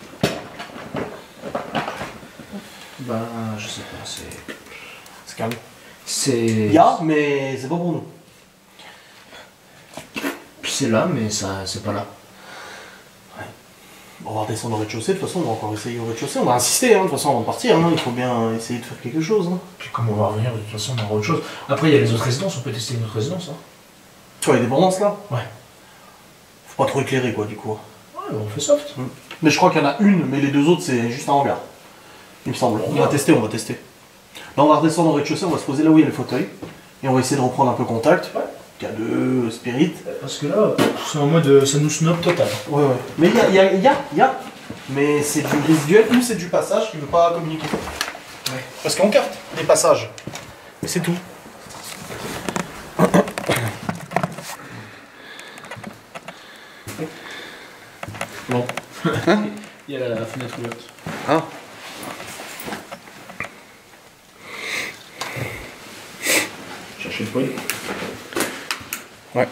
Ben, je sais pas, C'est calme. c'est... Mais c'est pas pour nous. C'est là, mais ça, c'est pas là. On va redescendre au rez-de-chaussée, de toute façon on va encore essayer au rez-de-chaussée, on va insister, hein, de toute façon avant de partir, hein, il faut bien essayer de faire quelque chose. Hein. Puis comme on va revenir, de toute façon, on aura autre chose. Après, il y a les autres résidences, on peut tester une autre résidence. Hein. Tu vois, les dépendances là? Ouais. Faut pas trop éclairer quoi du coup. Ouais, on fait soft. Mais je crois qu'il y en a une, mais les deux autres c'est juste un hangar. Il me semble. On va tester, on va tester. Là on va redescendre au rez-de-chaussée, on va se poser là où il y a les fauteuils. Et on va essayer de reprendre un peu contact. Ouais. K2, Spirit. Parce que là, c'est en mode ça nous snob total. Ouais. Mais il y a. Mais c'est du résiduel ou c'est du passage qui veut pas communiquer. Ouais. Parce qu'on carte des passages. Mais c'est tout. Bon. Il y a la fenêtre ouverte. Ah. Chercher le bruit. Ouais.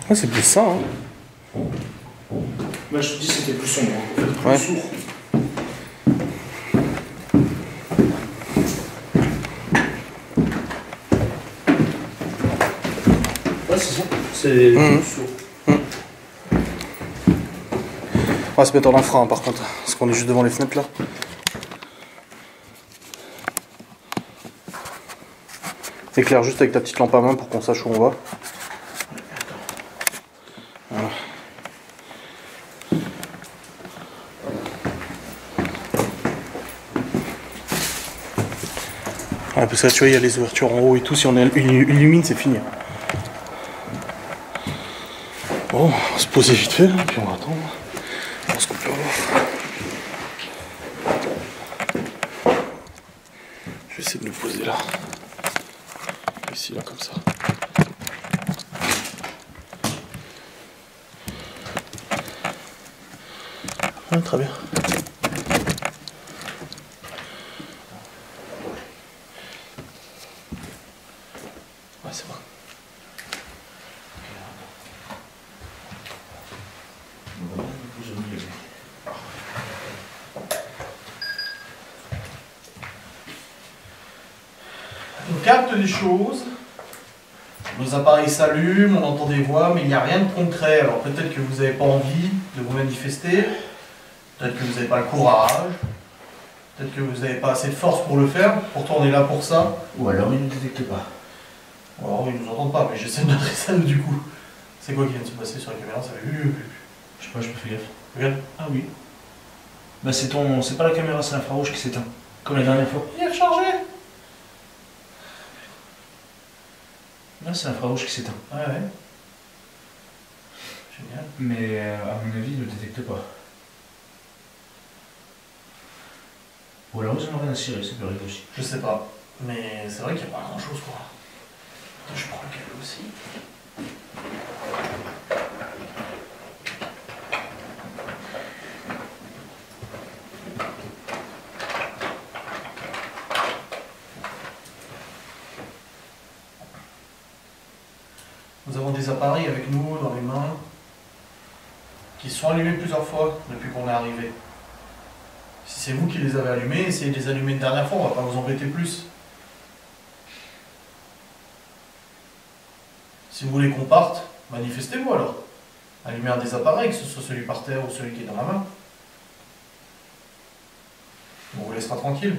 Ouais, c'est plus ça, hein. Moi je te dis c'était plus sombre, plus Ouais. sourd. Ouais, c'est ça. C'est plus sourd. On va se mettre en infra par contre, parce qu'on est juste devant les fenêtres là. Éclaire juste avec ta petite lampe à main pour qu'on sache où on va. Voilà. Ouais, parce que là tu vois il y a les ouvertures en haut et tout, si on illumine c'est fini. Bon, on va se poser vite fait, puis on va attendre. On se coupe là. Je vais essayer de nous poser là. Ici, là, comme ça. Ouais, très bien. Ouais, c'est bon. On capte les choses, nos appareils s'allument, on entend des voix, mais il n'y a rien de concret. Alors peut-être que vous n'avez pas envie de vous manifester, peut-être que vous n'avez pas le courage, peut-être que vous n'avez pas assez de force pour le faire, pourtant on est là pour ça. Ou alors ils ne détectent pas. Ou alors ils ne nous entendent pas, mais j'essaie de m'adresser à eux du coup. C'est quoi qui vient de se passer sur la caméra? Ça fait... Je sais pas, je me fais gaffe. Regarde. Ah oui. Bah c'est pas la caméra, c'est l'infrarouge qui s'éteint. Comme la dernière fois. Il est rechargé. Là c'est l'infrarouge qui s'éteint. Ouais. Génial. Mais à mon avis, il ne le détecte pas. Ou alors ils en ont rien à cirer, c'est plus rigolo aussi. Je sais pas, mais c'est vrai qu'il n'y a pas grand chose quoi. Attends, je prends le câble aussi. Nous avons des appareils avec nous dans les mains qui sont allumés plusieurs fois depuis qu'on est arrivé. Si c'est vous qui les avez allumés, essayez de les allumer une dernière fois, on va pas vous embêter plus. Si vous voulez qu'on parte, manifestez-vous alors. Allumez un des appareils, que ce soit celui par terre ou celui qui est dans ma main. On vous laissera tranquille.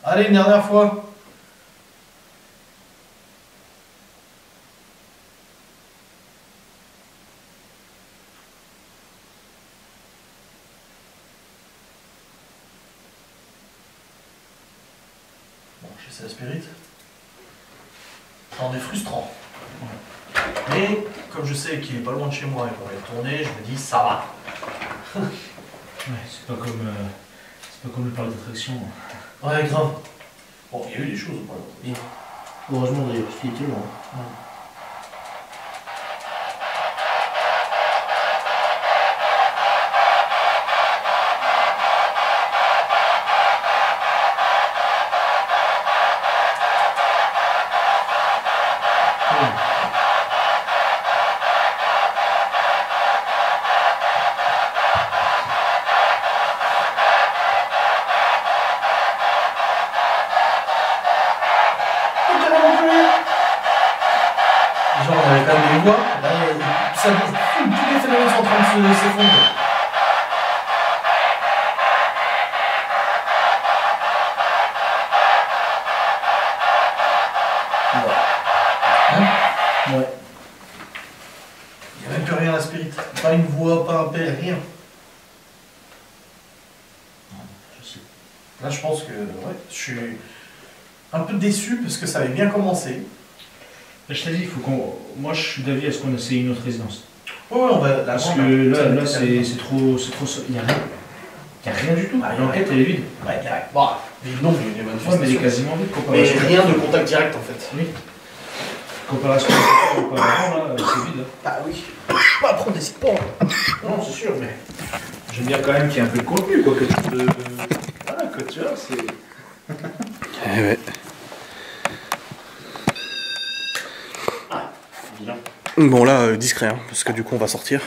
Allez, une dernière fois. Ça en est frustrant. Mais comme je sais qu'il est pas loin de chez moi et qu'on va y retourner, je me dis ça va. Ouais, c'est pas comme le parc d'attraction. Ouais, grave. Bon, il y a eu des choses au parc d'attraction. Heureusement d'ailleurs, parce qu'il était loin. Genre, on avait quand même des voix, là, ça bouge, tous les phénomènes sont en train de s'effondrer. Ouais. Il n'y a même plus rien à Spirit. Pas une voix, pas un pelle, rien. Je sais. Là, je pense que ouais, je suis un peu déçu parce que ça avait bien commencé. Je t'ai dit, il faut qu'on. Moi, je suis d'avis à ce qu'on essaie une autre résidence. Ouais, on va. Parce que là c'est trop. Il n'y a rien. Il n'y a rien du tout. L'enquête, elle est vide. Ouais, direct. Bon, mais non, il y a des manifestations. Ouais, mais elle est quasiment vide. Mais rien de contact direct en fait. Oui. Comparaison à auparavant, là, c'est vide. Ah oui. Après, on décide pas. Non, c'est sûr, mais. J'aime bien quand même qu'il y ait un peu de contenu, quoi. Voilà, quoi, tu vois, c'est. Eh ouais. Bon là, discret, hein, parce que du coup on va sortir.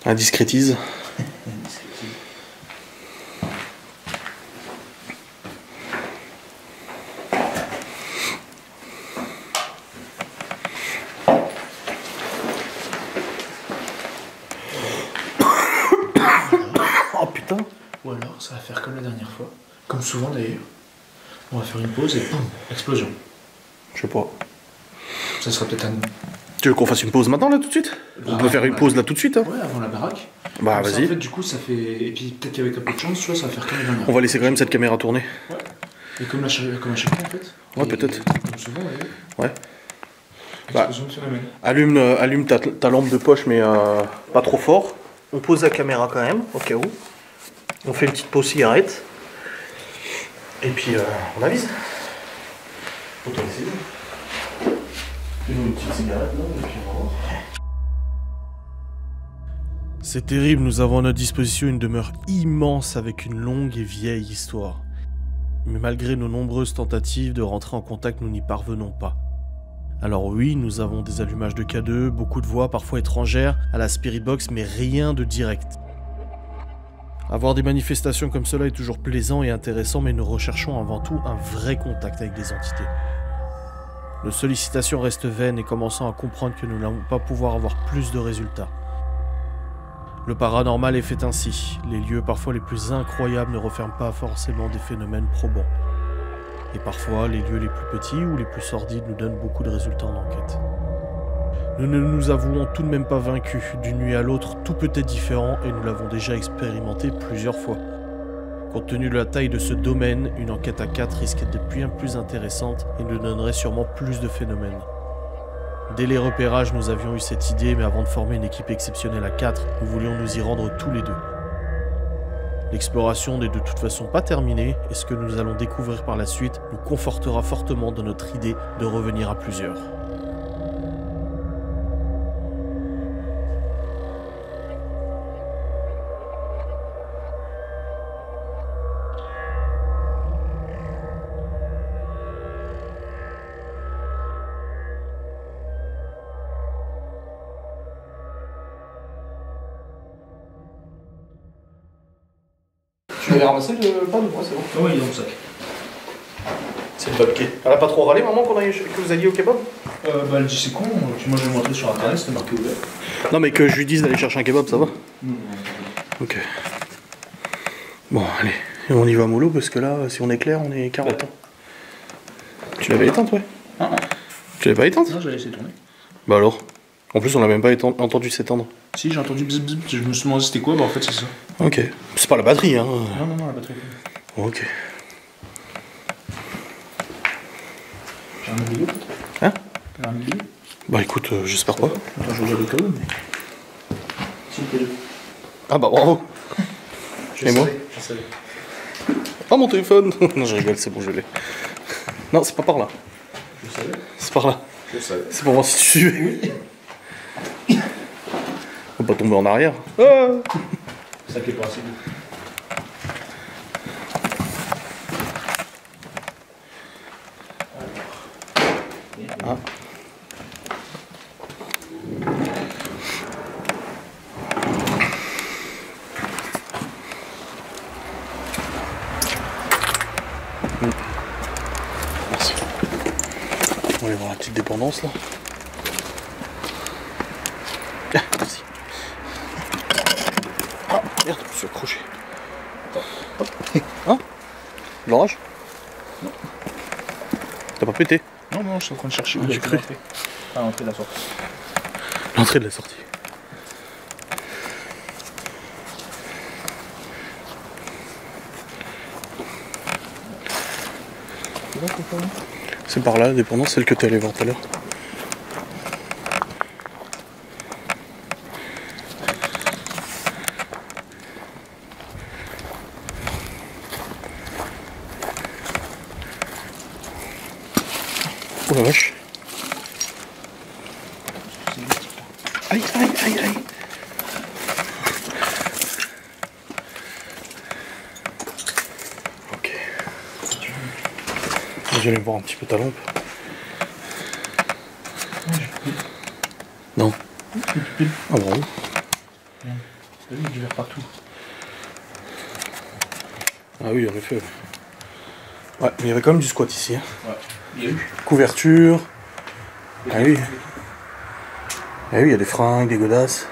Un discrétise. Oh putain. Ou alors, ça va faire comme la dernière fois. Comme souvent d'ailleurs. On va faire une pause et boum, explosion. Je sais pas. Ça sera peut-être un. Tu veux qu'on fasse une pause maintenant là tout de suite? On peut faire une pause là tout de suite, hein. Ouais, avant la baraque. Bah vas-y. vas-y. En fait, du coup, ça fait. Et puis peut-être qu'avec un peu de chance, tu vois, ça va faire comme la dernière. On va laisser quand même cette caméra tourner. Ouais. Et comme à chaque fois en fait. Ouais, peut-être. Comme souvent d'ailleurs. Ouais. Explosion de phénomène. Allume ta lampe de poche, mais pas trop fort. On pose la caméra quand même, au cas où. On fait une petite pause cigarette. Et puis on avise. Autant essayer. Fais-nous une petite cigarette là, et puis on va voir. C'est terrible, nous avons à notre disposition une demeure immense avec une longue et vieille histoire. Mais malgré nos nombreuses tentatives de rentrer en contact, nous n'y parvenons pas. Alors oui, nous avons des allumages de K2, beaucoup de voix parfois étrangères à la Spirit Box, mais rien de direct. Avoir des manifestations comme cela est toujours plaisant et intéressant, mais nous recherchons avant tout un vrai contact avec des entités. Nos sollicitations restent vaines et commençons à comprendre que nous n'allons pas pouvoir avoir plus de résultats. Le paranormal est fait ainsi. Les lieux parfois les plus incroyables ne referment pas forcément des phénomènes probants. Et parfois, les lieux les plus petits ou les plus sordides nous donnent beaucoup de résultats en enquête. Nous ne nous avouons tout de même pas vaincus. D'une nuit à l'autre, tout peut être différent et nous l'avons déjà expérimenté plusieurs fois. Compte tenu de la taille de ce domaine, une enquête à 4 risque d'être bien plus intéressante et nous donnerait sûrement plus de phénomènes. Dès les repérages, nous avions eu cette idée, mais avant de former une équipe exceptionnelle à 4, nous voulions nous y rendre tous les deux. L'exploration n'est de toute façon pas terminée, et ce que nous allons découvrir par la suite nous confortera fortement dans notre idée de revenir à plusieurs. Tu l'avais ramassé le pain de moi, c'est bon? Ah oui, il est dans le sac. C'est le papier. Elle a pas trop râlé, maman, que vous alliez au kebab? Elle dit c'est con, moi je vais montrer sur internet, c'était marqué ouvert. Non, mais que je lui dise d'aller chercher un kebab, ça va? Ok. Bon, allez, et on y va mollo, parce que là, si on est clair, on est 40 ans. Tu l'avais éteinte, ouais? Ah, Tu l'avais pas éteinte? non, j'avais laissé tourner. Bah alors? En plus, on l'a même pas entendu s'éteindre. Si, j'ai entendu bzz bzz, je me suis demandé c'était quoi, en fait c'est ça. Ok. C'est pas la batterie, hein? Non, la batterie. Ok. T'as un milieu peut-être? Hein? T'as un milieu? Bah écoute, j'espère pas. Attends, je regarde le cas où, mais. Si, t'es deux. Ah bah bravo. Et moi? Je savais. Ah mon téléphone. Non je rigole, c'est bon, je l'ai. Non, c'est pas par là. Je savais. C'est par là. Je savais. C'est pour voir si tu suivais. Faut pas tomber en arrière. Ah C'est ça qui est pas assez vite. Ah. Merci. On va aller voir la petite dépendance là. Ah, merci. Ah merde, je me suis accroché. Hein? L'orage? Non. T'as pas pété? Non, non, je suis en train de chercher où J'ai cru. Ah, l'entrée de la sortie. L'entrée de la sortie. C'est là qu'on parle? C'est par là, la dépendance, celle que t'es allé voir tout à l'heure. Oh la vache. Aïe, aïe, aïe, aïe. Ok. Je vais aller voir un petit peu ta lampe. Non. Ah bravo. Il y a du verre partout. Ah oui, en effet. Ouais, mais il y avait quand même du squat ici. Hein. Ouais. Il y a eu. Couverture. Ah oui. Ah oui, il y a des fringues, des godasses.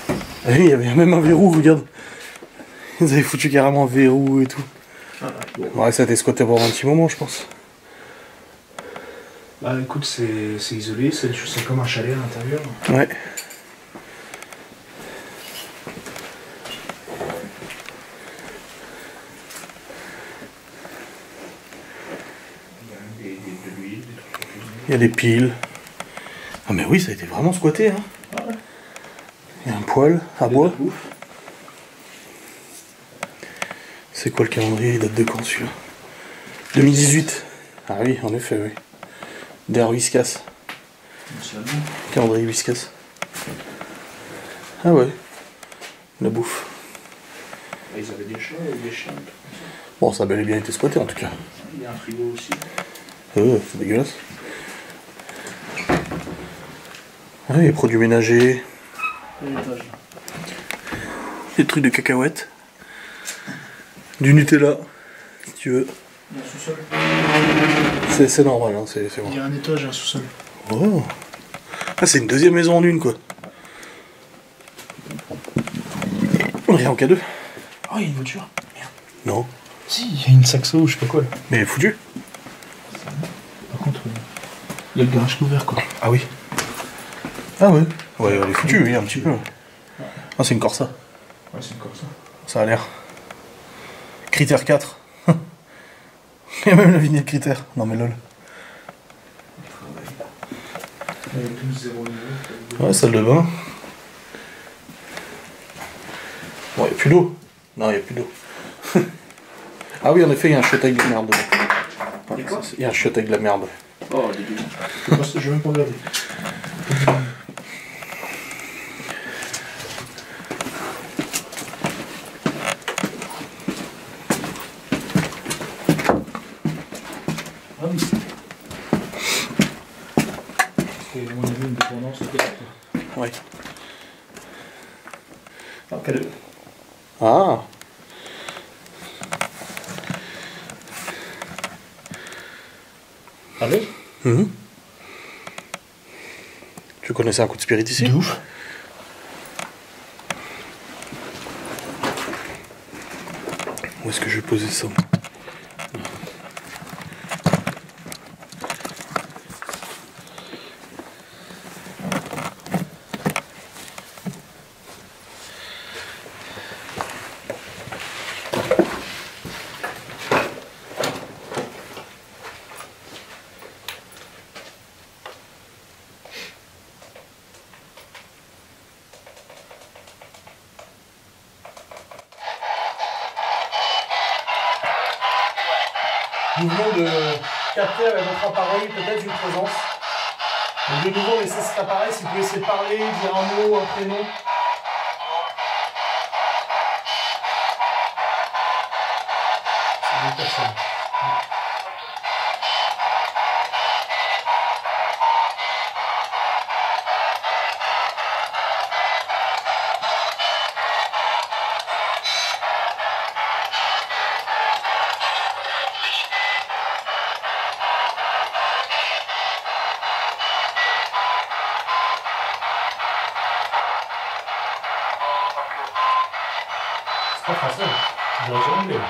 Ah oui, il y avait même un verrou, regarde. Ils avaient foutu carrément un verrou et tout. Ah, bon. Ouais, ça a été squatté pendant un petit moment, je pense. Bah écoute, c'est isolé, c'est comme un chalet à l'intérieur. Ouais. Il y a de l'huile, des trucs pour cuisiner. Il y a des piles. Ah mais oui, ça a été vraiment squatté. Hein. Ah ouais. Il y a un poêle à bois. De la bouffe. C'est quoi le calendrier? Il date de quand celui-là? 2018. Ah oui, en effet, oui. Der Whiskas. Calendrier Whiskas. Ah ouais. La bouffe. Ils avaient des chats et des chiens. Bon, ça a bel et bien été squatté en tout cas. Il y a un frigo aussi. C'est dégueulasse. Ah oui, les produits ménagers. L'étage. Des trucs de cacahuètes. Du Nutella, si tu veux. Il y a un sous-sol. C'est normal, hein, c'est Il bon. y a un étage et un sous-sol. Oh. Ah, c'est une deuxième maison en une, quoi. Rien en cas deux. Oh, il y a une voiture. Merde. Non. Si, il y a une saxo, je sais pas quoi là. Mais elle est foutue. Par contre, il y a le garage qui est ouvert quoi. Ah oui. Ah ouais. Ouais, elle est foutue, oui, un petit peu. Ah, c'est une Corsa. Ouais, c'est comme ça. Ça a l'air. Critère 4. Il y a même la vignette critère. Non mais lol. Avec tout 0 niveau. Ouais, salle de bain. Bon, il n'y a plus d'eau. Non, il n'y a plus d'eau. Ah oui, en effet, il y a un chiotte avec de la merde dedans. Et quoi? Il y a un chiotte avec de la merde. Oh, dégueulasse. Je vais même pas regarder. Ah oui. C'est à mon avis une dépendance peut-être. Ouais. Ah, cadeau. Ah. Allez. Mhm. Tu connaissais un coup de spirit ici? De ouf. Où est-ce que je vais poser ça? nous venons de capter avec notre appareil peut-être une présence. Donc de nouveau, laissez cet appareil, si vous pouvez essayer de parler, dire un mot, un prénom. C'est deux personnes. C'est pas français, je dirais que anglais.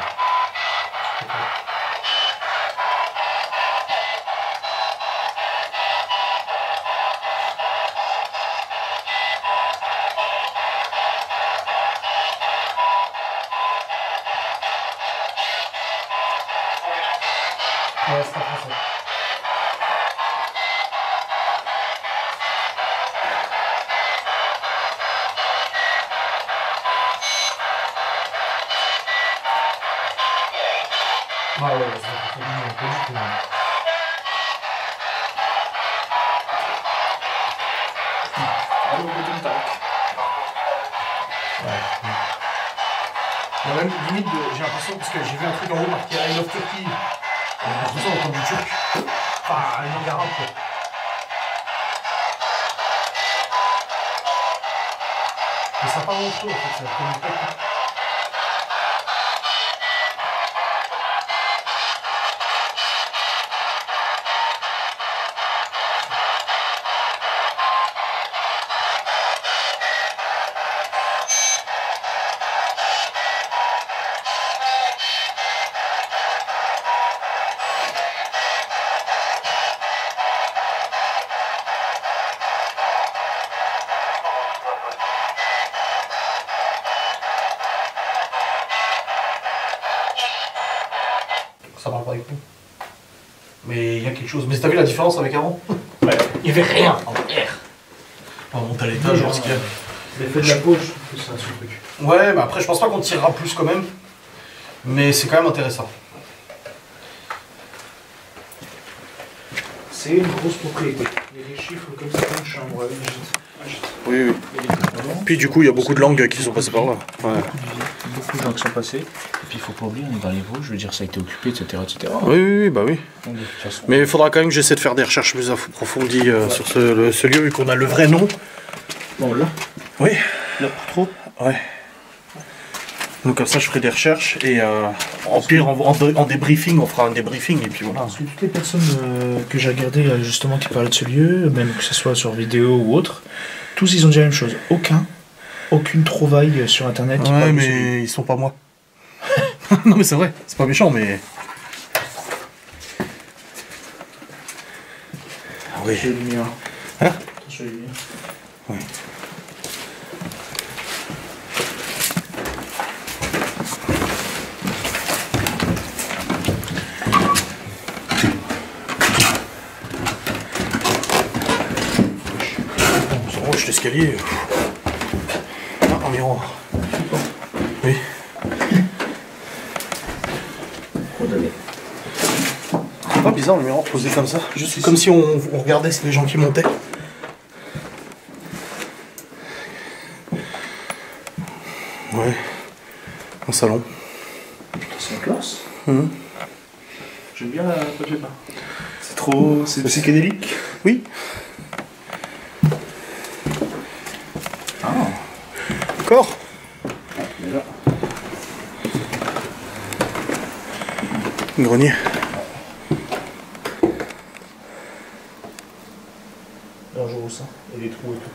Ouais, c'est pas français. Ah ouais, c'est pas du tout. Allô, guten Tag. Ouais. Il y a même limite, j'ai l'impression, parce que j'ai vu un truc en haut marqué I love Turkey. J'ai l'impression d'entendre du turc. Enfin, une langue arabe quoi. Mais ça parle entre eux en fait, ça communique pas. Ça parle pas avec nous. Mais il y a quelque chose. Mais t'as vu la différence avec avant? Ouais. Il n'y avait rien en R. On monte à l'étage, voir ce qu'il y a. L'effet de la peau, je trouve que c'est un truc. Ouais, mais après, je pense pas qu'on tirera plus quand même. Mais c'est quand même intéressant. C'est une grosse propriété. Il y a des chiffres comme ça dans une chambre. Oui, oui. Puis du coup, il y a beaucoup de langues qui sont passées par là. Ouais. Beaucoup de gens qui sont passés. Et puis il faut pas oublier, on est dans les Vosges, je veux dire, ça a été occupé, etc. etc. Oui, oui, oui, bah oui. Donc, de toute façon, Mais il faudra quand même que j'essaie de faire des recherches plus approfondies sur ce lieu, vu qu'on a le vrai nom. bon, là, Oui. là pour trop. Ouais. Donc comme ça, je ferai des recherches et en pire, en débriefing, on fera un débriefing et puis voilà. Parce que toutes les personnes que j'ai regardées justement qui parlaient de ce lieu, même que ce soit sur vidéo ou autre, tous ils ont dit la même chose. Aucune trouvaille sur internet qui Ouais, parle de ce lieu. mais ils sont pas moi. Non, mais c'est vrai, c'est pas méchant, mais. Oui. Attention les lumières. Hein? Attention les lumières. Oui. On s'enroche l'escalier. Ah, un miroir. Oui. C'est pas bizarre le miroir posé comme ça, juste comme si on regardait les gens qui montaient. Ouais, un salon. C'est une classe. Mhm. J'aime bien la papier peint. C'est trop. C'est psychédélique. Oui. Ah. Encore. Déjà. Grenier. Un jour où ça. Et des trous et tout.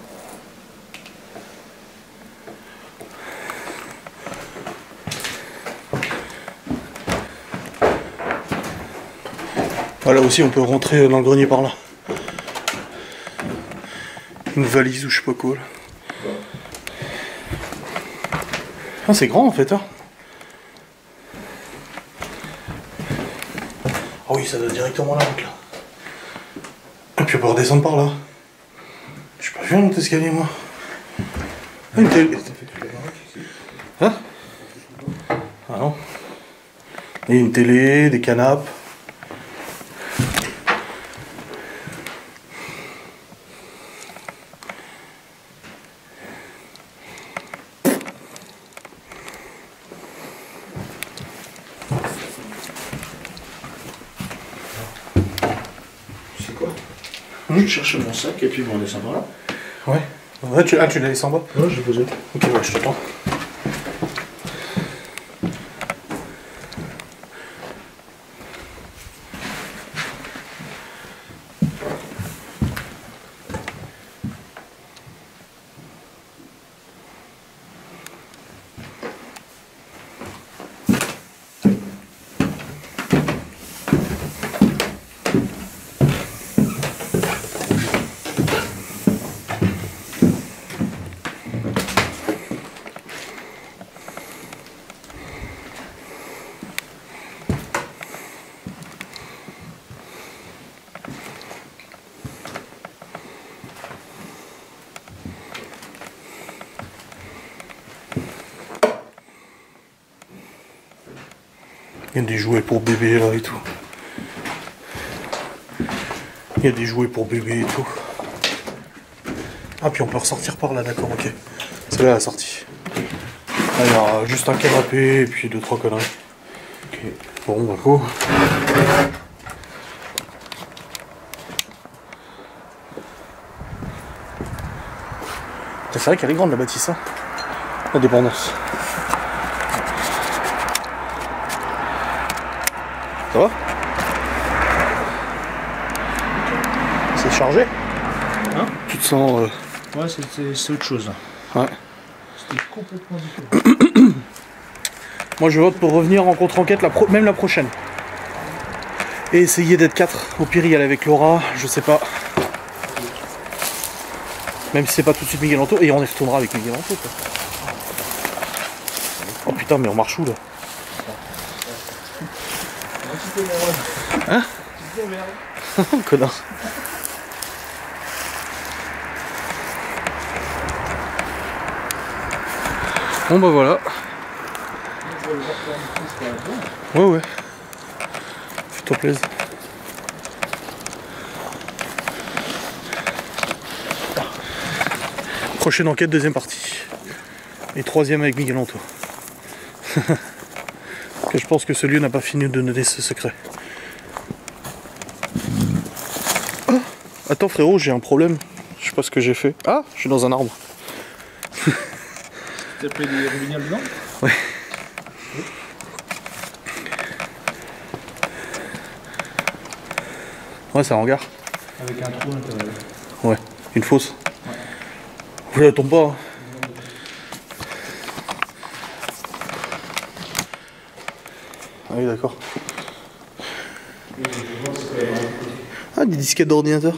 Voilà aussi on peut rentrer dans le grenier par là. Une valise ou je sais pas quoi là. Ah c'est grand en fait hein. Ah oui ça doit directement là donc là. Et puis on peut redescendre par là. Je suis pas vu un autre escalier moi. Ah, une télé. Hein? Ah non. Et une télé, des canapes. Je cherche mon sac et puis bon, on descend par là. Ouais. Ouais, tu l'as laissé en bas? Ouais, je l'ai posé. Ok, ouais, je t'attends. Il y a des jouets pour bébé là et tout. Il y a des jouets pour bébé et tout. Ah, puis on peut ressortir par là, d'accord, ok. C'est là la sortie. Là, il y a juste un canapé et puis 2-3 conneries. Ok. Bon, bah go. C'est vrai qu'elle est grande la bâtisse, hein. La dépendance. Ça va? C'est chargé? Hein? Tu te sens... Ouais, c'est autre chose. Ouais. C'était complètement différent. Moi je vote pour revenir en contre-enquête même la prochaine. Et essayer d'être 4. Au pire y aller avec Laura, je sais pas. Même si c'est pas tout de suite Miguel Anto, et on y retournera avec Miguel Anto quoi. Oh putain mais on marche où là? Hein? Connard. Bon bah voilà. Ouais. Fais-toi plaisir. Prochaine enquête, deuxième partie. Et troisième avec Miguel Anto. Que je pense que ce lieu n'a pas fini de donner ce secret. Oh, attends frérot, j'ai un problème. Je sais pas ce que j'ai fait. Ah, je suis dans un arbre. T'as pris des roubignoles dedans? Ouais. Ouais, c'est un hangar. Avec un trou à l'intérieur. Ouais, une fosse. Ouais. Vous la tombe pas. Hein. Ah oui, d'accord. Ah, des disquettes d'ordinateur.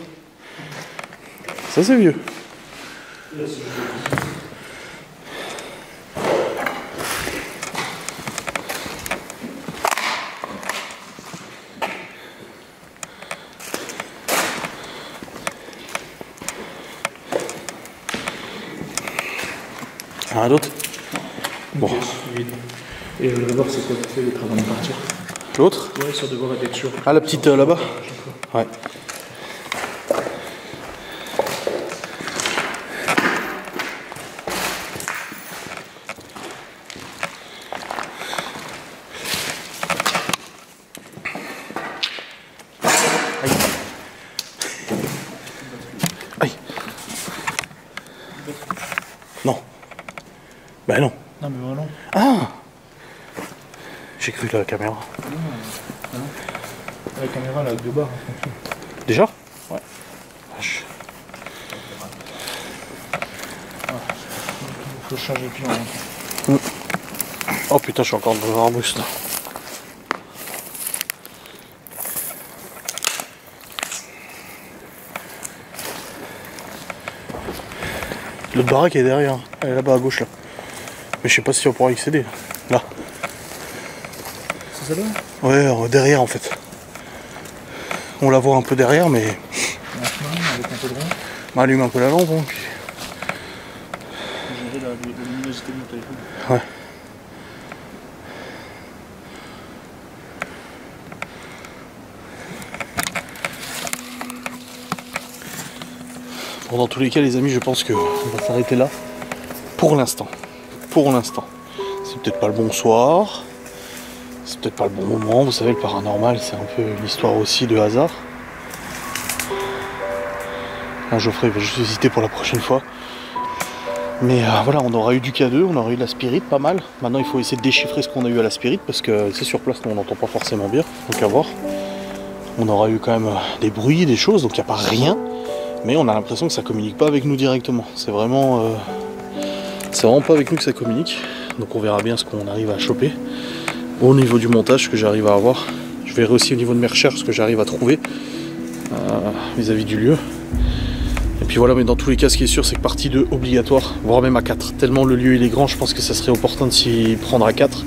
Ça, c'est vieux. Rien d'autre? Bon. Et le devoir, c'est quoi? C'est les travaux de partir. L'autre? Ouais, sur devoir à texture. Ah, la petite là-bas? Ouais. Aïe. Non. Bah non. Non, mais voilà. Ah! J'ai cru la caméra. Non. La caméra, là, avec 2 barres. Déjà? Ouais. Vache. Faut changer de plan. Oh putain, je suis encore dans l'arbouste là. L'autre baraque est derrière. Elle est là-bas à gauche là. Mais je sais pas si on pourra y accéder. Là. C'est celle-là? Ouais, derrière en fait. On la voit un peu derrière, mais. Avec un peu de rond. On allume un peu la lampe. Hein, puis... Gérer la luminosité de mon téléphone. Ouais. Bon, dans tous les cas, les amis, je pense qu'on va s'arrêter là. Pour l'instant. Pour l'instant. C'est peut-être pas le bon soir. C'est peut-être pas le bon moment. Vous savez, le paranormal, c'est un peu une histoire aussi de hasard. Un Geoffrey va juste hésiter pour la prochaine fois. Mais voilà, on aura eu du K2, on aura eu de la spirit, pas mal. Maintenant il faut essayer de déchiffrer ce qu'on a eu à la spirit parce que c'est sur place, nous on n'entend pas forcément bien, donc à voir. On aura eu quand même des bruits, des choses, donc il n'y a pas rien. Mais on a l'impression que ça communique pas avec nous directement. C'est vraiment pas avec nous que ça communique. Donc on verra bien ce qu'on arrive à choper. Au niveau du montage, ce que j'arrive à avoir. Je verrai aussi au niveau de mes recherches ce que j'arrive à trouver vis-à-vis du lieu. Et puis voilà, mais dans tous les cas, ce qui est sûr, c'est que partie 2 obligatoire, voire même à 4. Tellement le lieu il est grand, je pense que ça serait opportun de s'y prendre à 4.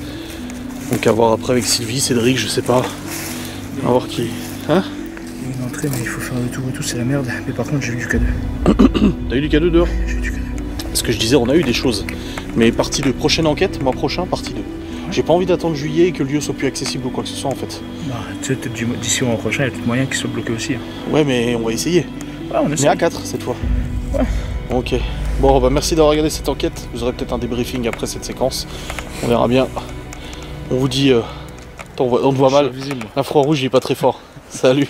Donc à voir après avec Sylvie, Cédric, je sais pas. À voir qui. Hein? Il y a une entrée, mais il faut faire le tour et tout, c'est la merde. Mais par contre, j'ai eu du K2. T'as eu du K2 dehors? J'ai eu du K2. Ce que je disais, on a eu des choses. Mais partie 2, prochaine enquête, mois prochain, partie 2. J'ai pas envie d'attendre juillet et que le lieu soit plus accessible ou quoi que ce soit en fait. Bah, tu sais, peut-être d'ici au mois prochain, il y a peut-être moyen qu'il soit bloqué aussi. Hein. Ouais, mais on va essayer. Ouais, on essaie. Mais à 4 cette fois. Ouais. Ok. Bon, bah merci d'avoir regardé cette enquête. Vous aurez peut-être un débriefing après cette séquence. On verra bien. On vous dit. Attends, on te voit mal. L'infrarouge il est pas très fort. Salut.